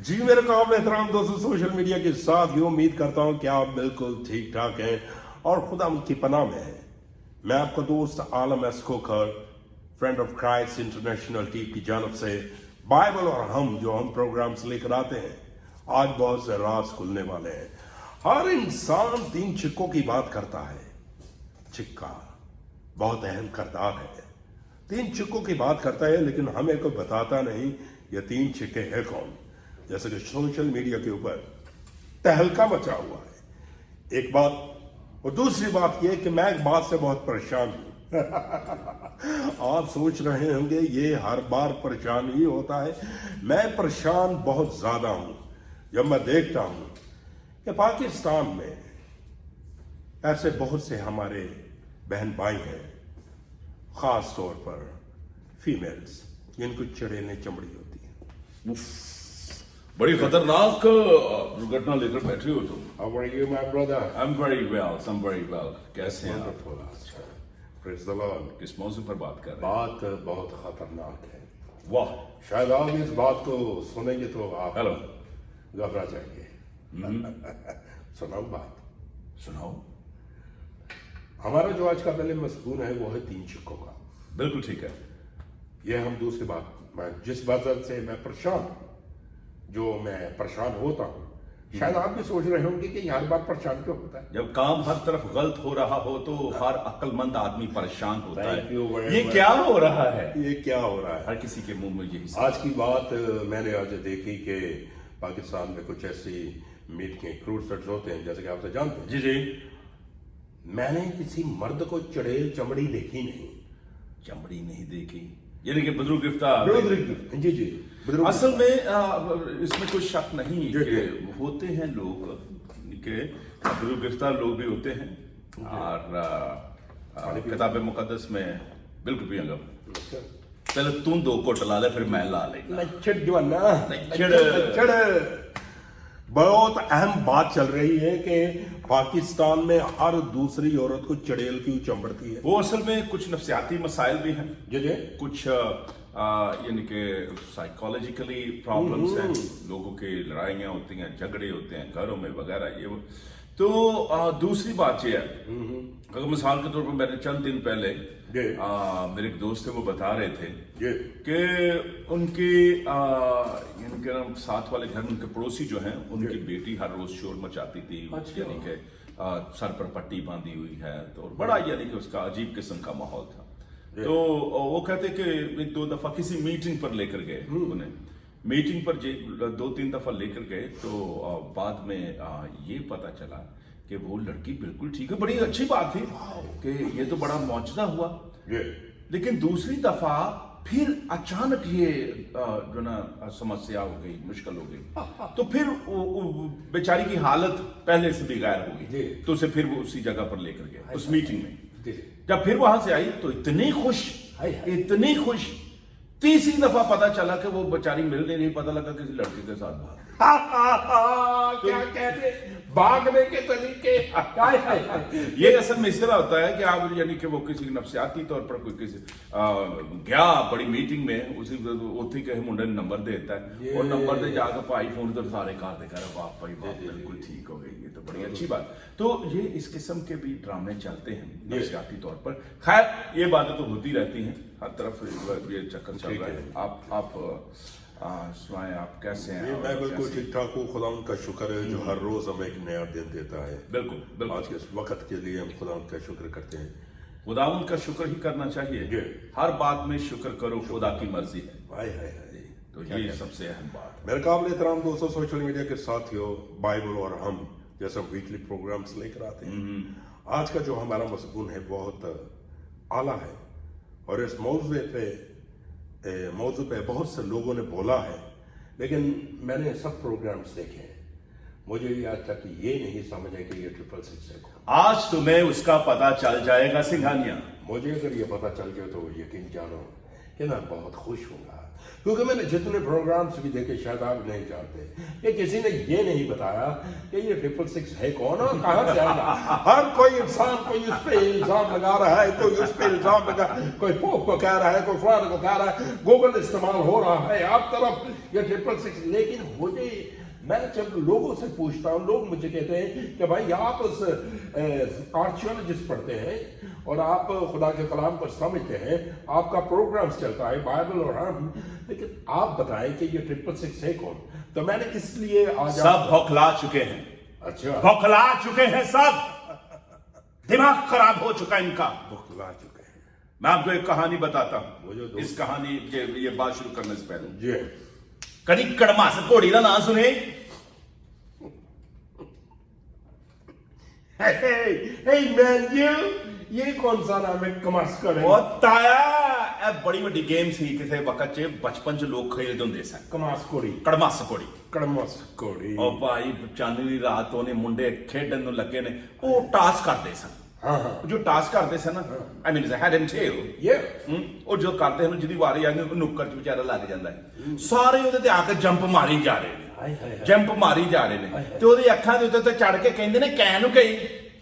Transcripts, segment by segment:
जी मेरे काबिल एहतराम दोस्तों, सोशल मीडिया के साथ ये उम्मीद करता हूँ कि आप बिल्कुल ठीक ठाक हैं और खुदा उनकी पनाह में है। मैं आपका दोस्त आलम एस्कोकर, friend of Christ international team की जानब से बाइबल और हम जो हम प्रोग्राम्स लेकर आते हैं, आज बहुत से राज खुलने वाले हैं। हर इंसान 3 चिक्कों की बात करता है। चिक्का बहुत अहम किरदार है। 3 चिक्कों की बात करता है, लेकिन हमें कोई बताता नहीं ये 3 चिक्के हैं कौन। जैसे कि सोशल मीडिया के ऊपर तहलका मचा हुआ है, एक बात। और दूसरी बात यह कि मैं एक बात से बहुत परेशान हूं। आप सोच रहे होंगे ये हर बार परेशान ही होता है। मैं परेशान बहुत ज्यादा हूं जब मैं देखता हूं कि पाकिस्तान में ऐसे बहुत से हमारे बहन भाई हैं, खास तौर पर फीमेल्स, जिनको चढ़ेलें चमड़ी होती है। बड़ी खतरनाक दुर्घटना लेकर बैठे हो तुम। How are you, my brother? I'm very well. कैसे हैं आप? Wonderful. Praise the Lord. किस मौजू पर बात कर रहे बात बहुत खतरनाक है। हैं? वाह, शायद आप इस बात को सुनेंगे तो आप हेलो, घबरा जाएंगे। सुनाओ बात। सुनाओ। हमारा जो आज का पहले मज़मून है वो है 3 चिक्कों का। बिल्कुल ठीक है। ये हम दूसरी बात, मैं जिस वजह से मैं परेशान हूं, जो मैं परेशान होता हूँ, शायद आप भी सोच रहे होंगे कि हर बार परेशान क्यों होता है। जब काम हर तरफ गलत हो रहा हो तो हर अक्लमंद आदमी परेशान होता Thank you है। very ये much. क्या हो रहा है? ये क्या हो रहा है? हर किसी के मुंह में यही आज की बात मैंने आज देखी कि पाकिस्तान में कुछ ऐसी मीटिंग क्रूसेड्स होते हैं, जैसे कि आप तो जानते हैं। जी। मैंने किसी मर्द को चड़ेल चमड़ी देखी नहीं। चमड़ी नहीं देखी, यानी कि बदरू गिरफ्तार। जी जी, असल में इसमें कोई शक नहीं जी, कि होते हैं लोग के बदरू गिरफ्तार लोग भी होते हैं, और किताब मुकद्दस में बिल्कुल भी अंगम पहले तू 2 कोट ला ले फिर मैं ला लेगा। लच्छड़ लच्छड़। बहुत अहम बात चल रही है कि पाकिस्तान में हर दूसरी औरत को चड़ेल क्यों चमड़ती है। वो असल में कुछ नफ्सियाती मसाइल भी हैं, जी जी, कुछ यानी कि साइकोलॉजिकली प्रॉब्लम्स हैं, लोगों की लड़ाइयाँ होती हैं, झगड़े होते हैं घरों में वगैरह, ये वो। तो दूसरी बात ये है, अगर मिसाल के तौर पर मैंने चंद दिन पहले मेरे एक दोस्त थे, वो बता रहे थे कि उनके यानी कि साथ वाले घर, उनके पड़ोसी जो हैं, उनकी बेटी हर रोज शोर मचाती थी, यानी कि सर पर पट्टी बांधी हुई है, तो बड़ा यानी कि उसका अजीब किस्म का माहौल था। तो वो कहते कि 1-2 दफा किसी मीटिंग पर लेकर गए उन्हें, मीटिंग पर 2-3 दफा लेकर गए, तो बाद में ये पता चला कि वो लड़की बिल्कुल ठीक है। बड़ी अच्छी बात थी कि ये तो बड़ा मौजूदा हुआ, लेकिन दूसरी दफा फिर अचानक ये जो ना समस्या हो गई, मुश्किल हो गई, तो फिर बेचारी की हालत पहले से भी गैर हो गई। तो उसे फिर वो उसी जगह पर लेकर गए उस मीटिंग में। जब फिर वहां से आई तो इतनी खुश, तीसरी दफा पता चला कि वो बेचारी मिल नहीं, पता लगा किसी लड़के के साथ भाग। क्या कहते भागने के तरीके। ये असल में इस तरह होता है कि आप यानी कि वो किसी नफ्सियाती तौर पर कोई किसी गया बड़ी मीटिंग में, उसी उठी के मुंडे ने नंबर देता है, और नंबर दे जाकर भाई फोन तो सारे कार दे कर बाप भाई बाप बिल्कुल ठीक हो गई, ये तो बड़ी अच्छी बात। तो ये इस किस्म के भी ड्रामे चलते हैं नफ्सियाती तौर पर। खैर ये बातें तो होती रहती हैं, हर तरफ ये चक्कर चल रहा है। आप सुनाएं, आप कैसे हैं? मैं बिल्कुल ठीक ठाक हूँ, खुदा का शुक्र है जो हर रोज हमें एक नया दिन देता है। बिल्कुल आज के वक्त के लिए हम खुदा का शुक्र करते हैं। खुदावंद का शुक्र ही करना चाहिए, हर बात में शुक्र करो, खुदा की मर्जी है। हाय तो ये सबसे अहम बात है। मेरे काबिल एहतराम दोस्तों, सोशल मीडिया के साथियों, बाइबल और हम जैसे वीकली प्रोग्राम्स लेकर आते हैं। आज का जो हमारा मज़मून है बहुत आला है, और इस मौजू पे बहुत से लोगों ने बोला है, लेकिन मैंने सब प्रोग्राम्स देखे हैं, मुझे ये आज तक ये नहीं समझ है कि ये 666 है। आज तुम्हें उसका पता चल जाएगा सिंघानिया। मुझे अगर ये पता चल गया तो यकीन जानो कि मैं बहुत खुश हूँगा। کیونکہ میں نے جتنے پروگرامس بھی دیکھے شاید آپ نہیں جانتے کہ کسی نے یہ نہیں بتایا کہ یہ 666 ہے کون اور کہاں سے آئے گا. ہر کوئی انسان کوئی اس پہ الزام لگا رہا ہے, کوئی اس پہ الزام لگا, کوئی پوپ کو کہہ رہا ہے, کوئی فلان کو کہہ رہا ہے, گوگل استعمال ہو رہا ہے آپ طرف یہ 666. لیکن مجھے میں جب لوگوں سے پوچھتا ہوں, لوگ مجھے کہتے ہیں کہ بھائی آپ اس آرچیولوجسٹ پڑھتے ہیں اور آپ خدا کے کلام کو سمجھتے ہیں, آپ کا پروگرامز چلتا ہے بائبل اور ہم, لیکن آپ بتائیں کہ یہ 666 ہے کون. تو میں نے اس لیے آج سب بھوکلا چکے ہیں, اچھا بھوکلا چکے ہیں, سب دماغ خراب ہو چکا ان کا. بخلا چکے ہیں. میں آپ کو ایک کہانی بتاتا مجھے ہوں, دو. اس کہانی کے یہ بات شروع کرنے سے پہلے جی کدی کڑماس گھوڑی کا نام سنے؟ Hey man, یہ کون سا نام ہے کماسکڑ ہے؟ تایا بڑی وڈی گیم سی کسی وقت چ بچپن چ لوگ کھیلتے ہوں سن, کماسکوڑی. کڑماس کوڑی. کڑماسکوڑی. اور بھائی چاندنی رات ہونے منڈے کھیڈن نوں لگے نے, وہ ٹاس کرتے سن. ہاں ہاں جو ٹاس کرتے سن نا, آئی مین ہیڈ اینڈ ٹیل, وہ جو کرتے ہیں جدی واری آئی نکڑ چ بیچارا لگ جاتا ہے, سارے وہ تے آ کے جمپ ماری جا رہے ہیں, جمپ ماری جا رہے ہیں, تے وہ اکھاں دے تے چڑھ کے کہندے نے کہہ نو گئی,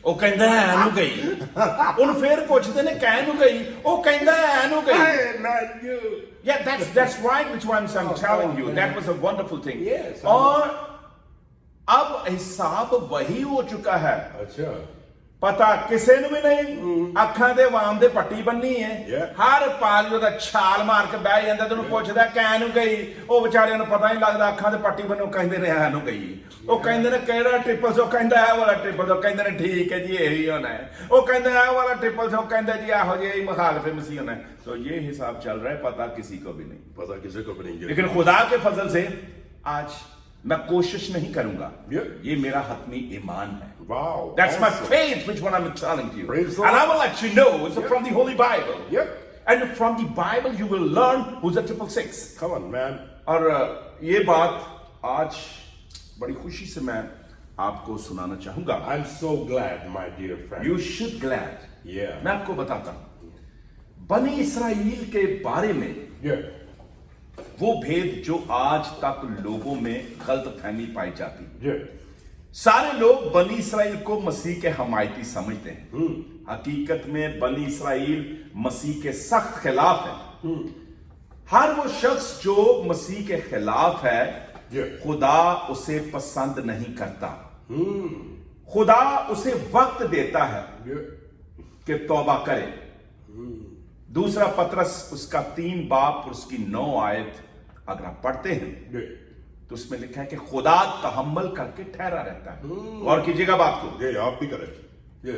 وہ کہندا ہے نو گئی, انہوں پھر پوچھتے نے کہہ نو گئی, وہ کہندا ہے نو گئی. Hey man, you. Yeah, that's right, which one I'm telling you. That was a wonderful thing. Yes. اور اب حساب وہی ہو چکا ہے, اچھا پتا کسے نو بھی نہیں, اکھاں دے وام دے پٹی بننی ہے, Yeah. ہر پال دا چھال مار کے بہ جاندا تے انہوں پوچھدا کہہ نو گئی, او بیچارے نوں پتہ نہیں لگدا اکھاں دے پٹی بنو, کہندے نے ہے نو گئی, وہ کہندے نے کیڑا ٹرپل سو, کہندا ہے والا ٹرپل سو, کہندے نے ٹھیک ہے جی یہی ہونا ہے, وہ کہندے ہے والا ٹرپل سو, کہندا جی آہو جی یہی مخالف مسیح ہونا ہے. تو یہ حساب چل رہا ہے, پتہ کسی کو بھی نہیں, پتا کسی کو بھی نہیں. لیکن خدا کے فضل سے آج میں کوشش نہیں کروں گا, Yeah. یہ میرا حتمی ایمان ہے. Wow. That's my awesome. faith, which one I'm telling you. Praise the And I Lord. will let you know, it's from the Holy Bible. Yep. And from the Bible you will learn who's the 666. Come on man. اور یہ بات آج بڑی خوشی سے میں آپ کو سنانا چاہوں گا. I'm so glad, my dear friend. You should glad. Yeah. میں آپ کو بتاتا ہوں, بنی اسرائیل کے بارے میں Yeah. وہ بھید جو آج تک لوگوں میں غلط فہمی پائی جاتی. Yeah. سارے لوگ بنی اسرائیل کو مسیح کے حمایتی سمجھتے ہیں. حقیقت میں بنی اسرائیل مسیح کے سخت خلاف ہے. ہر وہ شخص جو مسیح کے خلاف ہے, خدا اسے پسند نہیں کرتا. خدا اسے وقت دیتا ہے کہ توبہ کرے. دوسرا پطرس اس کا 3 باب اور اس کی 9 آیت اگر آپ پڑھتے ہیں تو اس میں لکھا ہے کہ خدا تحمل کر کے ٹھہرا رہتا ہے. اور کیجیے گا بات کو, یہ آپ بھی کریں. یہ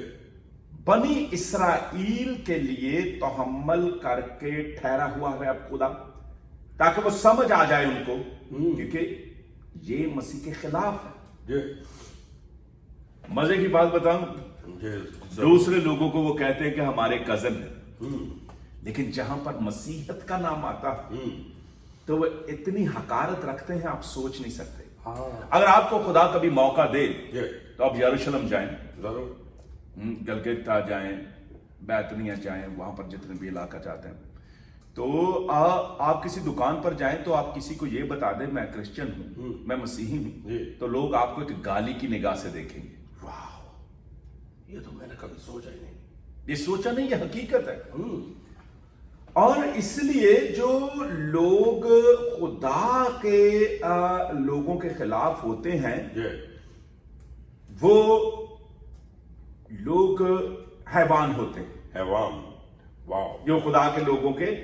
بنی اسرائیل کے لیے تحمل کر کے ٹھہرا ہوا ہے اب خدا, تاکہ وہ سمجھ آ جائے ان کو, کیونکہ یہ مسیح کے خلاف ہے. مزے کی بات بتاؤں, دوسرے لوگوں کو وہ کہتے ہیں کہ ہمارے کزن ہیں, لیکن جہاں پر مسیحیت کا نام آتا تو وہ اتنی حقارت رکھتے ہیں آپ سوچ نہیں سکتے. اگر آپ کو خدا کبھی موقع دے تو آپ یروشلم جائیں, گلگتا جائیں, بیتنیا جائیں, وہاں پر جتنے بھی علاقہ جاتے ہیں, تو آپ کسی دکان پر جائیں تو آپ کسی کو یہ بتا دیں میں کرسچن ہوں, میں مسیحی ہوں, تو لوگ آپ کو ایک گالی کی نگاہ سے دیکھیں گے. واو, یہ تو میں نے کبھی سوچا ہی نہیں. یہ سوچا نہیں, یہ حقیقت ہے. اور اس لیے جو لوگ خدا کے لوگوں کے خلاف ہوتے ہیں وہ لوگ حیوان ہوتے ہیں. حیوان, واو, جو خدا کے لوگوں کے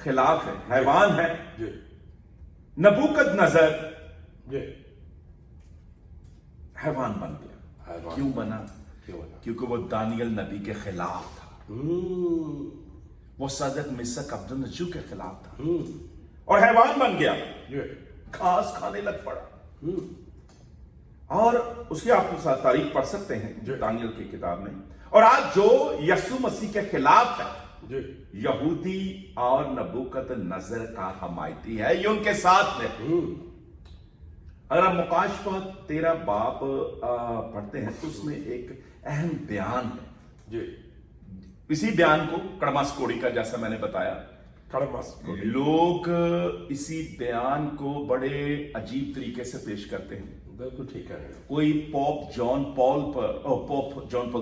خلاف ہے, حیوان ہے. نبوکد نظر حیوان بن گیا. کیوں بنا؟ کیونکہ وہ دانیل نبی کے خلاف تھا, وہ صدق مسک عبد النجو کے خلاف تھا, اور حیوان بن گیا, گھاس کھانے لگ پڑا. اور اس کی آپ تاریخ پڑھ سکتے ہیں دانیل کی کتاب میں. اور آج جو یسوع مسیح کے خلاف ہے, یہودی اور نبوکد نظر کا حمایتی ہے, یہ ان کے ساتھ ہے. اگر آپ مکاشفہ 13 باب پڑھتے ہیں تو اس میں ایک اہم بیان ہے. اسی بیان کو کڑماس کوڑی کا, جیسا میں نے بتایا, لوگ اسی بیان کو بڑے عجیب طریقے سے پیش کرتے ہیں. بالکل ٹھیک ہے. کوئی پوپ جان پال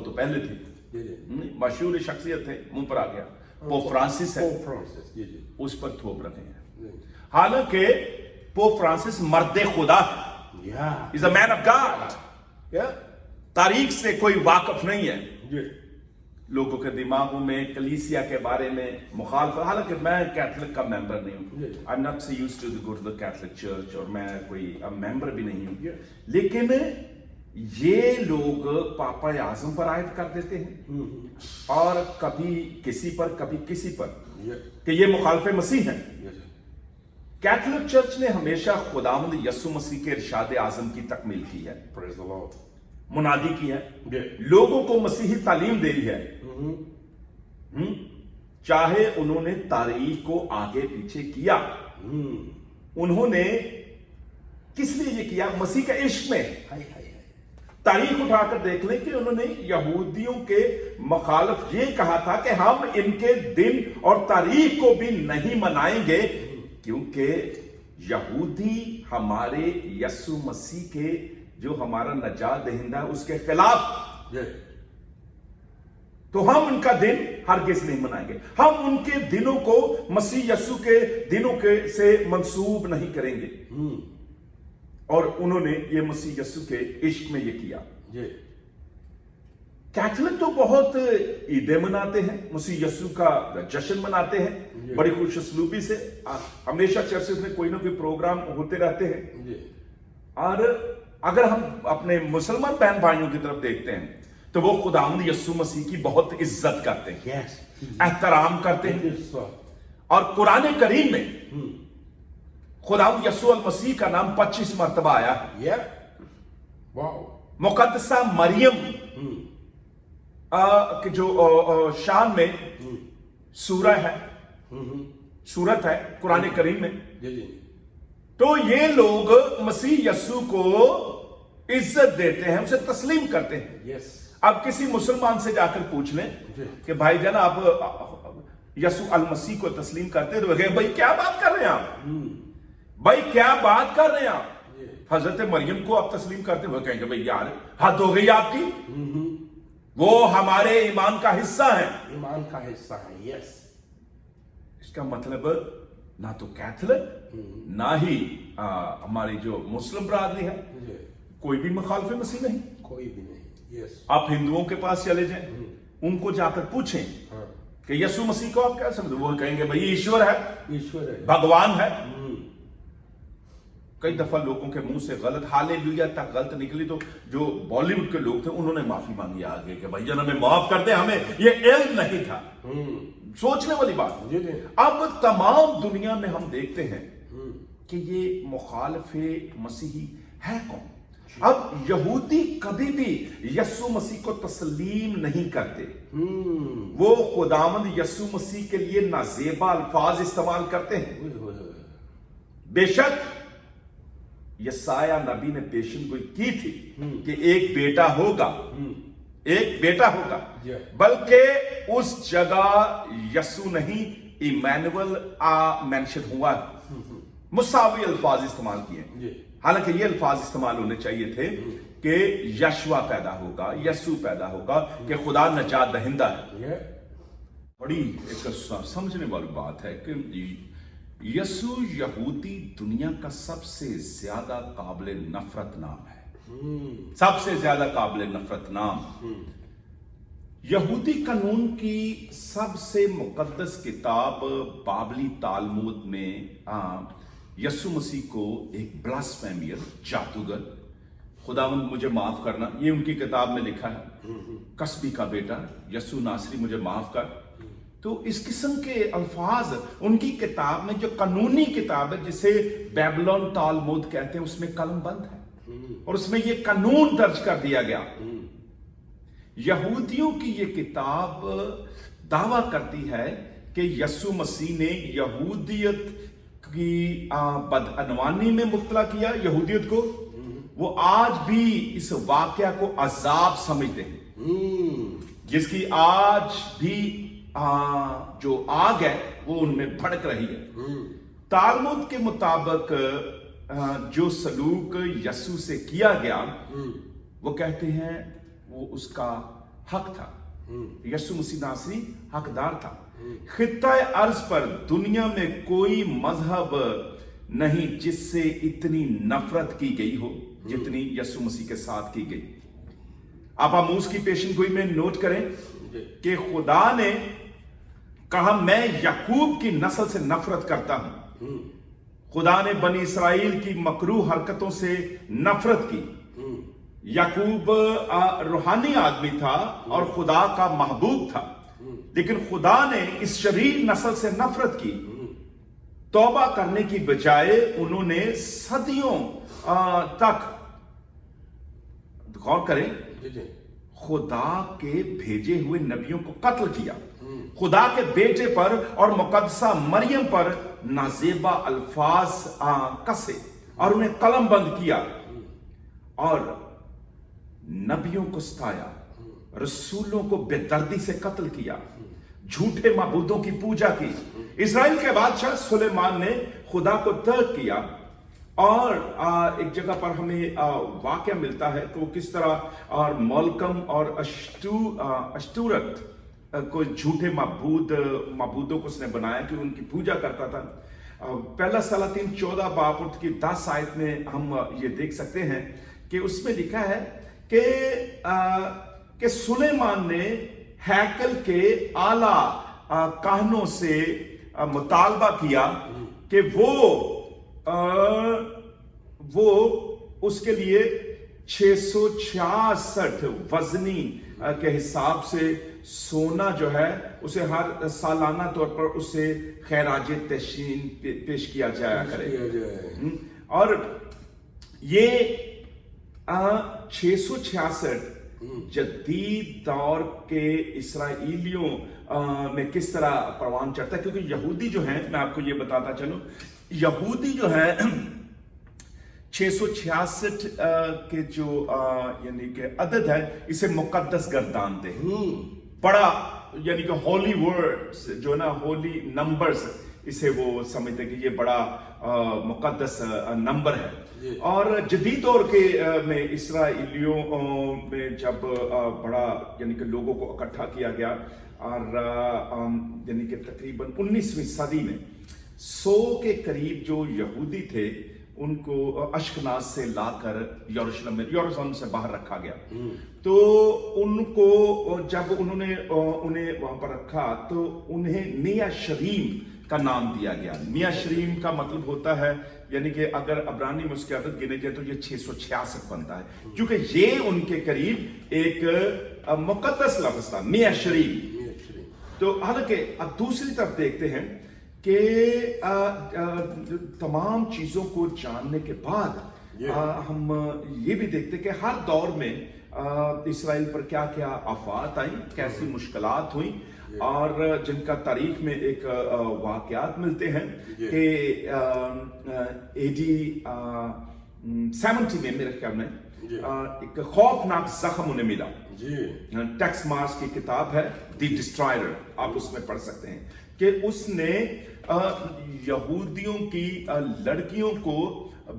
تو پہلے تھے, مشہور شخصیت تھے, منہ پر آ گیا. پوپ فرانسس ہے, اس پر تھوپ رکھے ہیں. حالانکہ پوپ فرانسس مرد خدا ہے, از اے مین آف گاڈ, تاریخ سے کوئی واقف نہیں ہے. لوگوں کے دماغوں میں کلیسیا کے بارے میں مخالفت, حالانکہ میں کیتھولک کا ممبر نہیں ہوں, I'm not so used to go to the Catholic Church, اور میں کوئی ممبر بھی نہیں ہوں, لیکن یہ لوگ پاپا اعظم پر عائد کر دیتے ہیں, اور کبھی کسی پر کبھی کسی پر, کہ یہ مخالف مسیح ہیں. کیتھولک چرچ نے ہمیشہ خداوند یسوع مسیح کے ارشاد اعظم کی تکمیل کی ہے, منادی کی ہے, لوگوں کو مسیحی تعلیم دے دی ہے, چاہے انہوں نے تاریخ کو آگے پیچھے کیا. انہوں نے کس لیے یہ کیا؟ مسیح کے عشق میں. تاریخ اٹھا کر دیکھ لیں کہ انہوں نے یہودیوں کے مخالف یہ کہا تھا کہ ہم ان کے دن اور تاریخ کو بھی نہیں منائیں گے, کیونکہ یہودی ہمارے یسوع مسیح کے جو ہمارا نجات دہندہ ہے اس کے خلاف, تو ہم ان کا دن ہرگز نہیں منائیں گے. ہم ان کے دنوں کو مسیح یسوع کے دنوں کے سے منسوب نہیں کریں گے. اور انہوں نے یہ مسیح یسوع کے عشق میں یہ کیا. کیتھولک تو بہت عیدیں مناتے ہیں, مسیح یسوع کا جشن مناتے ہیں بڑی خوش اسلوبی سے. ہمیشہ چرچز میں کوئی نہ کوئی پروگرام ہوتے رہتے ہیں. اور اگر ہم اپنے مسلمان بہن بھائیوں کی طرف دیکھتے ہیں تو وہ خداوند یسوع مسیح کی بہت عزت کرتے ہیں, احترام کرتے ہیں. اور قرآن کریم میں خداوند یسوع المسیح کا نام 25 مرتبہ آیا ہے. مقدسہ مریم کہ جو شان میں سورہ ہے, سورت ہے قرآن کریم میں, تو یہ لوگ مسیح یسوع کو عزت دیتے ہیں, اسے تسلیم کرتے ہیں. اب کسی مسلمان سے جا کر پوچھ لیں کہ بھائی جان آپ یسوع المسیح کو تسلیم کرتے ہیں, تو وہ کہیں بھائی کیا بات کر رہے ہیں آپ, بھائی کیا بات کر رہے ہیں آپ, حضرت مریم کو آپ تسلیم کرتے ہیں. وہ کہیں گے بھائی یار حد ہو گئی آپ کی, وہ ہمارے ایمان کا حصہ ہیں. ایمان کا حصہ ہے. یس, اس کا مطلب نہ تو کیتھولک نہ ہی ہماری جو مسلم برادری ہے کوئی بھی مخالف مسیح نہیں, کوئی بھی نہیں. آپ ہندوؤں کے پاس چلے جائیں, ان کو جا کر پوچھیں کہ یسوع مسیح کو آپ کیا سمجھتے, وہ کہیں گے بھائی ایشور ہے, بھگوان ہے. کئی دفعہ لوگوں کے منہ سے غلط ہالےلویا تک غلط نکلی, تو جو بالی ووڈ کے لوگ تھے انہوں نے معافی مانگی آگے کہ بھائی جان ہمیں معاف کر دیں, ہمیں یہ علم نہیں تھا. سوچنے والی بات. اب تمام دنیا میں ہم دیکھتے ہیں کہ یہ مخالف مسیحی ہے کون. اب یہودی کبھی بھی یسوع مسیح کو تسلیم نہیں کرتے, وہ خداوند یسوع مسیح کے لیے نازیبا الفاظ استعمال کرتے ہیں. بے شک یسایہ نبی نے پیشن گوئی کی تھی کہ ایک بیٹا ہوگا, ایک بیٹا ہوگا, بلکہ اس جگہ یسوع نہیں ایمینول مینشن ہوا, مساوی الفاظ استعمال کیے. حالانکہ یہ الفاظ استعمال ہونے چاہیے تھے کہ یشوا پیدا ہوگا, یسوع پیدا ہوگا, کہ خدا نجات دہندہ ہے. بڑی ایک سمجھنے والی بات ہے کہ یسوع یہودی دنیا کا سب سے زیادہ قابل نفرت نام ہے, سب سے زیادہ قابل نفرت نام. یہودی قانون کی سب سے مقدس کتاب بابلی تالمود میں یسوع مسیح کو ایک بلاسفیمیئر, جادوگر, خداوند مجھے معاف کرنا, یہ ان کی کتاب میں لکھا ہے, کسبی کا بیٹا یسوع ناصری مجھے معاف کر. تو اس قسم کے الفاظ ان کی کتاب میں, جو قانونی کتاب ہے جسے بیبلون تالمود کہتے ہیں, اس میں قلم بند ہے اور اس میں یہ قانون درج کر دیا گیا. یہودیوں کی یہ کتاب دعویٰ کرتی ہے کہ یسوع مسیح نے یہودیت کی بدعنوانی میں مبتلا کیا یہودیت کو. وہ آج بھی اس واقعہ کو عذاب سمجھتے ہیں, جس کی آج بھی जो आग है वो उनमें भड़क रही है। तालमुद के मुताबिक जो सलूक यसू से किया गया वो कहते हैं वो उसका हक था। यसू मसीह नासरी हकदार था। खित्ता अर्ज पर दुनिया में कोई मजहब नहीं जिससे इतनी नफरत की गई हो जितनी यसू मसीह के साथ की गई। आप आमूस की पेशन गोई में नोट करें कि खुदा ने कहा मैं याकूब की नस्ल से नफरत करता हूं। खुदा ने बनी इसराइल की मकरू हरकतों से नफरत की। याकूब रूहानी आदमी था और खुदा का महबूब था, लेकिन खुदा ने इस शरीर नस्ल से नफरत की। तौबा करने की बजाय उन्होंने सदियों तक, गौर करें, खुदा के भेजे हुए नबियों को कत्ल किया। खुदा के बेटे पर और मुकद्दसा मरियम पर नाजेबा अल्फाज कसे और उन्हें कलम बंद किया और नबियों को सताया, रसूलों को बेदर्दी से कत्ल किया, झूठे माबूदों की पूजा की। इस्राएल के बादशाह सुलेमान ने खुदा को तर्क किया और एक जगह पर हमें वाक्य मिलता है कि वो किस तरह और मोलकम और अश्तूरत को झूठे माबूदों को उसने बनाया कि उनकी पूजा करता था। पहला सलातीन 14 बाब की 10 आयत में हम ये देख सकते हैं कि उसमें लिखा है कि सुलेमान ने हैकल के आला काहनों से मुतालबा किया कि वो उसके लिए 666 वजनी के हिसाब से सोना जो है उसे हर सालाना तौर पर उसे खैराज तहसीन पेश किया जाया करे। और ये 666 जदीद दौर के इसराइलियों में किस तरह परवान चढ़ता है, क्योंकि यहूदी जो हैं, मैं आपको ये बताता चलूं, यहूदी जो है 666 के जो यानी कि अदद है इसे मुकद्दस गर्दानते हैं। बड़ा यानी कि होली वर्ड्स जो ना, होली नंबर्स, इसे वो समझते कि ये बड़ा मुकद्दस नंबर है। और जदीद दौर के में इसराइलियों में जब बड़ा यानी कि लोगों को इकट्ठा किया गया और यानी कि तकरीबन 19वीं सदी में 100 के करीब जो यहूदी थे उनको अश्कनाज से लाकर यरूशलेम से बाहर रखा गया। तो उनको जब उन्हें वहां पर रखा तो उन्हें मिया शरीम का नाम दिया गया। मिया शरीम का मतलब होता है, यानी कि अगर अब्रानी में उसकी आदत गिने जाए तो ये 666 बनता है, क्योंकि ये उनके करीब एक मुकद्दस लफ्ज था, मिया शरीम। तो हालांकि अब दूसरी तरफ देखते हैं कि तमाम चीजों को जानने के बाद हम ये भी देखते कि हर दौर में इसराइल पर क्या क्या आफात आई, कैसी मुश्किलात हुई, और जिनका तारीख में एक वाकयात मिलते हैं कि AD 70 में मेरे ख्याल में एक खौफनाक जख्म उन्हें मिला। टेक्स मार्स की किताब है द डिस्ट्रॉयर, आप उसमें पढ़ सकते हैं कि उसने यहूदियों की लड़कियों को,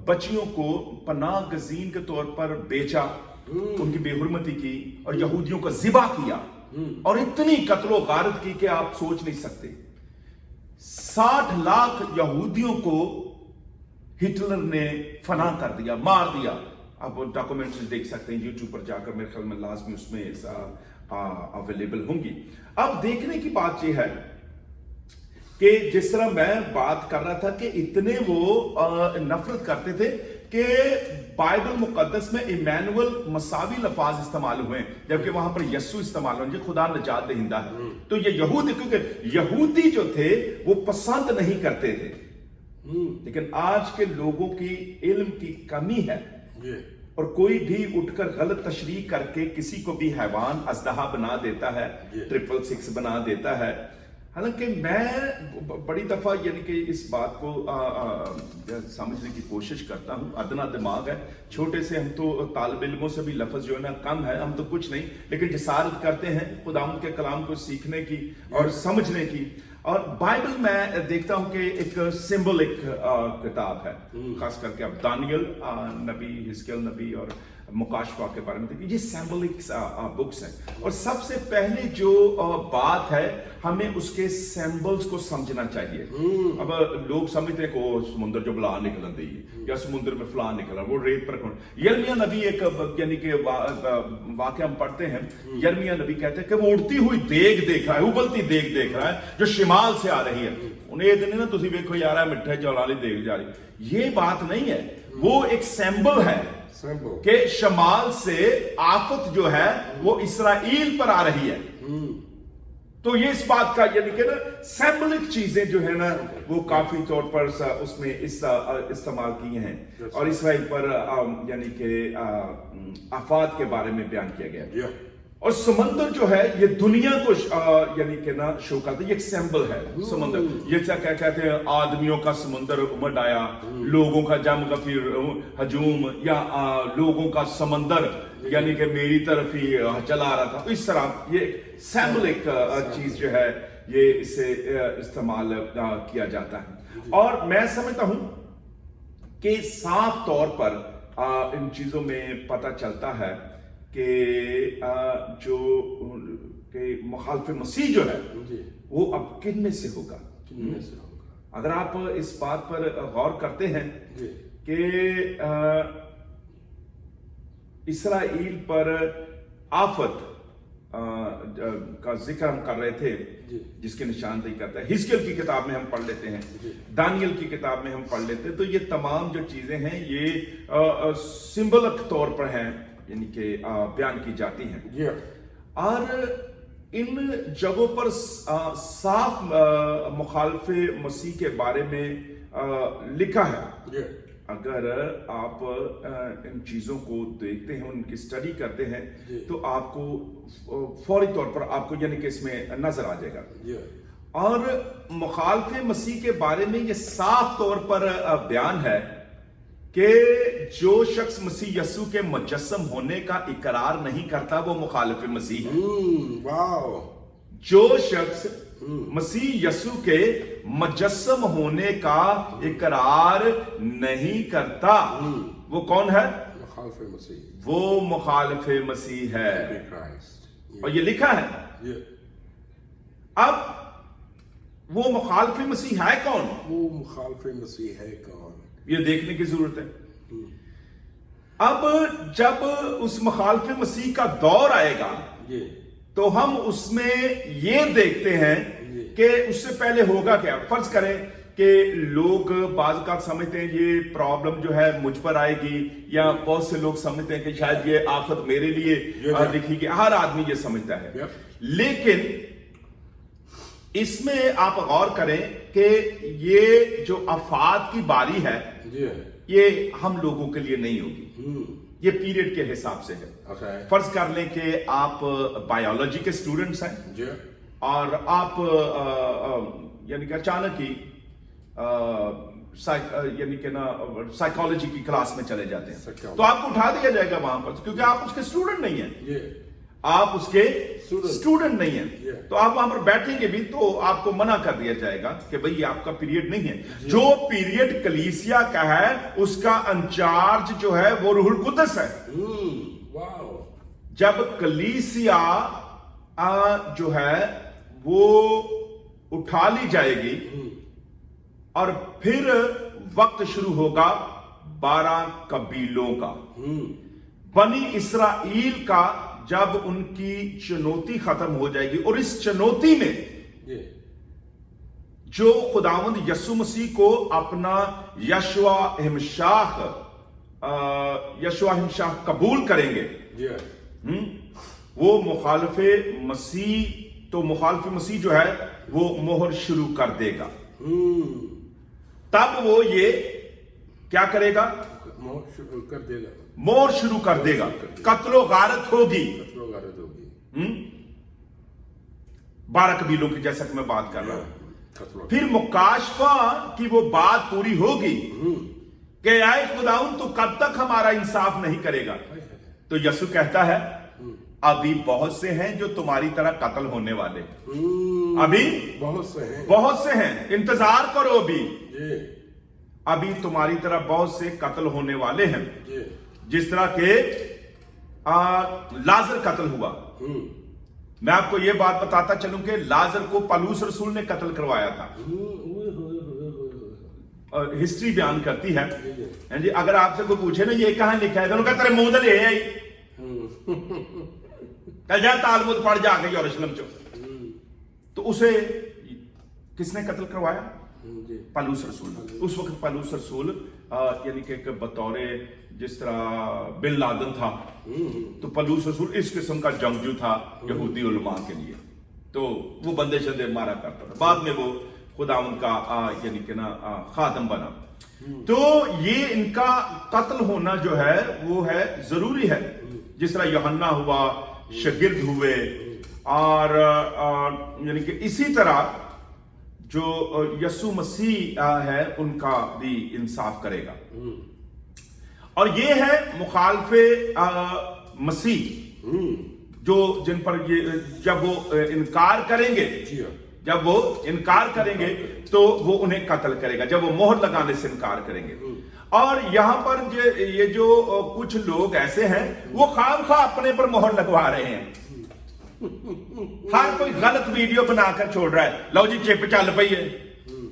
बच्चियों को पनाह गजीन के तौर पर बेचा, उनकी बेहुरमती की और यहूदियों को ज़िबा किया और इतनी कत्लो गारत की कि आप सोच नहीं सकते। 60 लाख यहूदियों को हिटलर ने फना कर दिया, मार दिया। आप डॉक्यूमेंट्री देख सकते हैं यूट्यूब पर जाकर, मेरे ख्याल में लाजमी उसमें अवेलेबल होंगी। अब देखने की बात यह है कि जिस तरह मैं बात कर रहा था कि इतने वो नफरत करते थे कि बाइबल मुकद्दस में इमैनुअल मसावी लफाज इस्तेमाल हुए, जबकि वहां पर यस्सु इस्तेमाल हुए, खुदा नजात दहिंदा है। तो ये यहूदी, क्योंकि यहूदी जो थे वो पसंद नहीं करते थे, लेकिन आज के लोगों की इल्म की कमी है और कोई भी उठकर गलत तशरीह करके किसी को भी हैवान अजदहा बना देता है, 666 बना देता है हालांकि मैं बड़ी दफा यानी कि इस बात को समझने की कोशिश करता हूँ। अदना दिमाग है, छोटे से हम तो तालिब इल्मों से भी लफ्ज जो है ना कम है, हम तो कुछ नहीं, लेकिन जिसारत करते हैं खुदावंद के कलाम को सीखने की और समझने की। और बाइबल मैं देखता हूं कि एक सिंबलिक किताब है, खास करके अब दानियल नबी, हिजकिय्याह नबी और मुकाशवा के बारे में देखिए, ये सिंबलिक बुक्स हैं। और सबसे पहले जो बात है, हमें उसके सिंबल्स को समझना चाहिए। अब लोग समझते हैं कि समुद्र जो बला निकलन दी या समुद्र में फलां निकला, वो रेत पर कौन। यिर्मयाह नबी एक यानी कि वाकया हम पढ़ते हैं, यिर्मयाह नबी कहते हैं कि वो उड़ती हुई देग देख रहा है, उबलती देग देख रहा है जो शिमाल से आ रही है। उन्हें ये दिन ना तुम देखो यार मिठे चौलां वाली देग जा रही, ये बात नहीं है, वो एक सिंबल है कि शमाल से आफत जो है वो इस्राएल पर आ रही है। तो ये इस बात का यानी कि ना सिंबलिक चीजें जो है ना वो काफी तौर पर उसमें इस्तेमाल किए हैं। और इस्राएल पर यानी कि आफात के बारे में बयान किया गया। और समंदर जो है ये दुनिया को यानी कि ना शो करता है, ये एक सिंबल है समंदर। ये क्या कहते हैं, आदमियों का समंदर उमड़ आया, लोगों का जम गफीर हजूम, या लोगों का समंदर यानी कि मेरी तरफ ही चला आ रहा था। तो इस तरह ये सिंबलिक चीज जो है ये इसे इस्तेमाल किया जाता है। और मैं समझता हूं कि साफ तौर पर इन चीजों में पता चलता है कि जो मुखालिफ मसीह जो है वो अब किन में से होगा। अगर आप इस बात पर गौर करते हैं कि इस्राएल पर आफत का जिक्र हम कर रहे थे, जिसके निशानदेही करता है, हिजकिय्याह की किताब में हम पढ़ लेते हैं, दानियल की किताब में हम पढ़ लेते हैं। तो ये तमाम जो चीजें हैं ये सिंबलिक तौर पर हैं, यानी कि बयान की जाती हैं। और इन जगहों पर साफ मुखालिफे मसीह के बारे में लिखा है। अगर आप इन चीजों को देखते हैं, उनकी स्टडी करते हैं, तो आपको फौरी तौर पर आपको यानी कि इसमें नजर आ जाएगा। और मुखालिफे मसीह के बारे में ये साफ तौर पर बयान है कि जो शख्स मसीह यस्सु के मुजस्सम होने का इकरार नहीं करता वो मुखालिफ मसीह है। जो शख्स मसीह यस्सु के मुजस्सम होने का इकरार नहीं करता वो कौन है? मुखालिफ मसीह। वो मुखालिफ मसीह है, और ये लिखा है। अब वो मुखालिफ मसीह है कौन? वो मुखालिफ मसीह है कौन, ये देखने की जरूरत है। अब जब उस मुखालिफ मसीह का दौर आएगा तो हम उसमें ये देखते हैं कि उससे पहले होगा क्या। फर्ज करें कि लोग बाज़ का समझते हैं ये प्रॉब्लम जो है मुझ पर आएगी, या बहुत से लोग समझते हैं कि शायद ये आफत मेरे लिए लिखी गई। हर आदमी ये समझता है, लेकिन इसमें आप गौर करें कि ये जो आफात की बारी है ये हम लोगों के लिए नहीं होगी, ये पीरियड के हिसाब से है। फर्ज कर लें कि आप बायोलॉजी के स्टूडेंट्स हैं और आप यानी कि अचानक ही यानी कि ना साइकोलॉजी की क्लास में चले जाते हैं, तो आपको उठा दिया जाएगा वहां पर, क्योंकि आप उसके स्टूडेंट नहीं है, आप उसके स्टूडेंट नहीं है। तो आप वहां पर बैठेंगे भी तो आपको मना कर दिया जाएगा कि भाई आपका पीरियड नहीं है। जो पीरियड कलीसिया का है उसका इंचार्ज जो है वो रूहुल कुद्दस है। जब कलीसिया जो है वो उठा ली जाएगी और फिर वक्त शुरू होगा 12 कबीलों का, बनी इस्राएल का, जब उनकी चुनौती खत्म हो जाएगी। और इस चुनौती में जो खुदावंद यस्सु मसीह को अपना यशवा हिमशाह कबूल करेंगे, वो मुखालिफे मसीह, तो मुखालिफे मसीह जो है वो मोहर शुरू कर देगा। तब वो ये क्या करेगा? मोर शुरू कर देगा, कत्लो गारत होगी। 12 कबीलों की, जैसा कि मैं बात कर रहा हूं। कत्ल। फिर मुकाशफा की वो बात पूरी होगी कि आए खुदाउन तू कब तक हमारा इंसाफ नहीं करेगा। तो यसु कहता है अभी बहुत से हैं जो तुम्हारी तरह कत्ल होने वाले, अभी बहुत से हैं, इंतजार करो अभी, अभी तुम्हारी तरह बहुत से कत्ल होने वाले हैं, जिस तरह के लाजर कत्ल हुआ। मैं आपको यह बात बताता चलूं कि लाजर को पलूस रसूल ने कत्ल करवाया था। और हिस्ट्री बयान करती है जी, अगर आपसे कोई पूछे ना ये कहां लिखा है, तो उनका तेरे मुंह ले आई जा तालमुद पढ़ जाके यरूशलेम चो। तो उसे किसने कत्ल करवाया? पलूस रसूल। उस वक्त पलूस रसूल यानी कि बतौरे जिस तरह बिन लादन था, तो पलूस रसूल इस किस्म का जंगजू था यहूदी उलमा के लिए। तो वो बंदे शंदे मारा करता था, बाद में वो खुदा उनका यानी कि ना खादम बना। तो ये इनका कत्ल होना जो है वो है जरूरी है, जिस तरह यूहन्ना हुआ, शागिर्द हुए, और यानी कि इसी तरह जो यसु मसीह है उनका भी इंसाफ करेगा। और ये है मुखालफे मसीह जो जिन पर ये जब वो इनकार करेंगे, जब वो इनकार करेंगे तो वो उन्हें कत्ल करेगा, जब वो मोहर लगाने से इनकार करेंगे। और यहां पर ये जो कुछ लोग ऐसे हैं वो खामखा अपने पर मोहर लगवा रहे हैं। हर कोई गलत वीडियो बनाकर छोड़ रहा है, लो जी चिप चल पई है।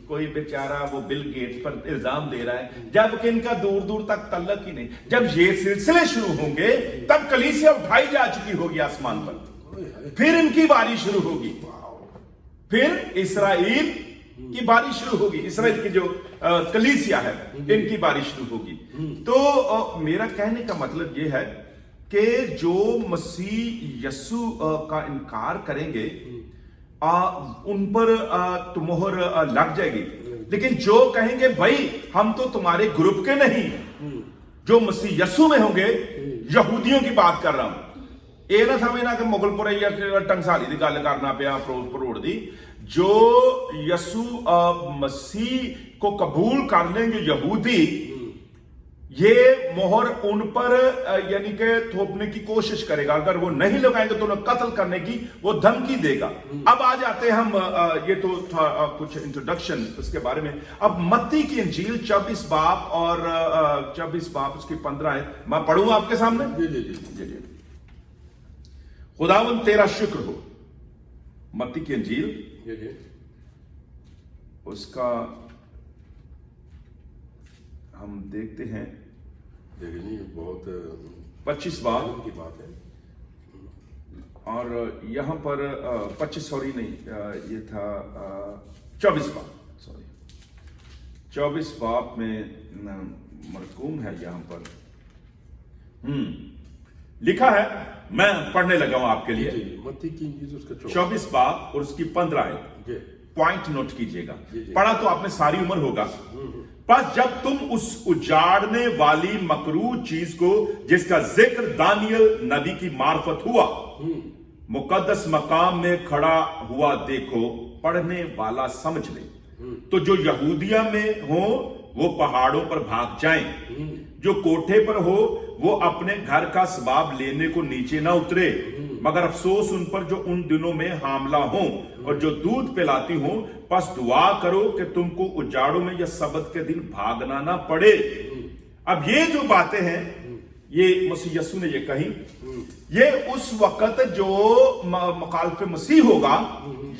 कोई बेचारा वो बिल गेट्स पर इल्जाम दे रहा है, जबकि इनका दूर दूर तक तल्लक ही नहीं। जब ये सिलसिले शुरू होंगे तब कलीसिया उठाई जा चुकी होगी आसमान पर, फिर इनकी बारी शुरू होगी, फिर इस्राएल की बारी शुरू होगी, इस्राएल की जो कलीसिया है इनकी बारी शुरू होगी। तो मेरा कहने का मतलब ये है कि जो मसीह यसु का इनकार करेंगे उन पर तो मोहर लग जाएगी, लेकिन जो कहेंगे भाई हम तो तुम्हारे ग्रुप के नहीं, जो मसीह यसु में होंगे, यहूदियों की बात कर रहा हूं, ये ना समझना कि मुगलपुर या टंगसाली की गल करना पिया फिरोजपुर दी। जो यसु मसीह को कबूल कर लेंगे यहूदी, ये मोहर उन पर यानी कि थोपने की कोशिश करेगा। अगर वो नहीं लगाएंगे तो उन्हें कत्ल करने की वो धमकी देगा। अब आ जाते हैं हम, ये तो था कुछ इंट्रोडक्शन उसके बारे में। अब मत्ती की इंजील 24 बाब और 24 बाब उसकी 15 है, मैं पढ़ूंगा आपके सामने। जी। खुदावन तेरा शुक्र हो। मत्ती की इंजील उसका हम देखते हैं बहुत 25 बाब की बात है। और यहां पर 25 सॉरी नहीं, ये था 24 बाब, सॉरी 24 बाब में मरकूम है यहां पर लिखा है। मैं पढ़ने लगा हूं आपके लिए मत्ती की इंजील उसका 24 बाब और उसकी 15 है। पॉइंट नोट कीजिएगा, पढ़ा तो आपने सारी उम्र होगा। बस जब तुम उस उजाड़ने वाली मकरूह चीज को जिसका जिक्र दानियल नबी की मार्फत हुआ मुकद्दस मकाम में खड़ा हुआ देखो, पढ़ने वाला समझ ले, तो जो यहूदिया में हो वो पहाड़ों पर भाग जाएं, जो कोठे पर हो वो अपने घर का सबाब लेने को नीचे ना उतरे, मगर अफसोस उन पर जो उन दिनों में हामला हो और जो दूध पिलाती हो। बस दुआ करो कि तुमको उजाड़ों में या सबत के दिन भागना ना पड़े। अब ये जो बातें हैं ये मसीह यसु ने ये कही, ये उस वक्त जो मुखालिफ मसीह होगा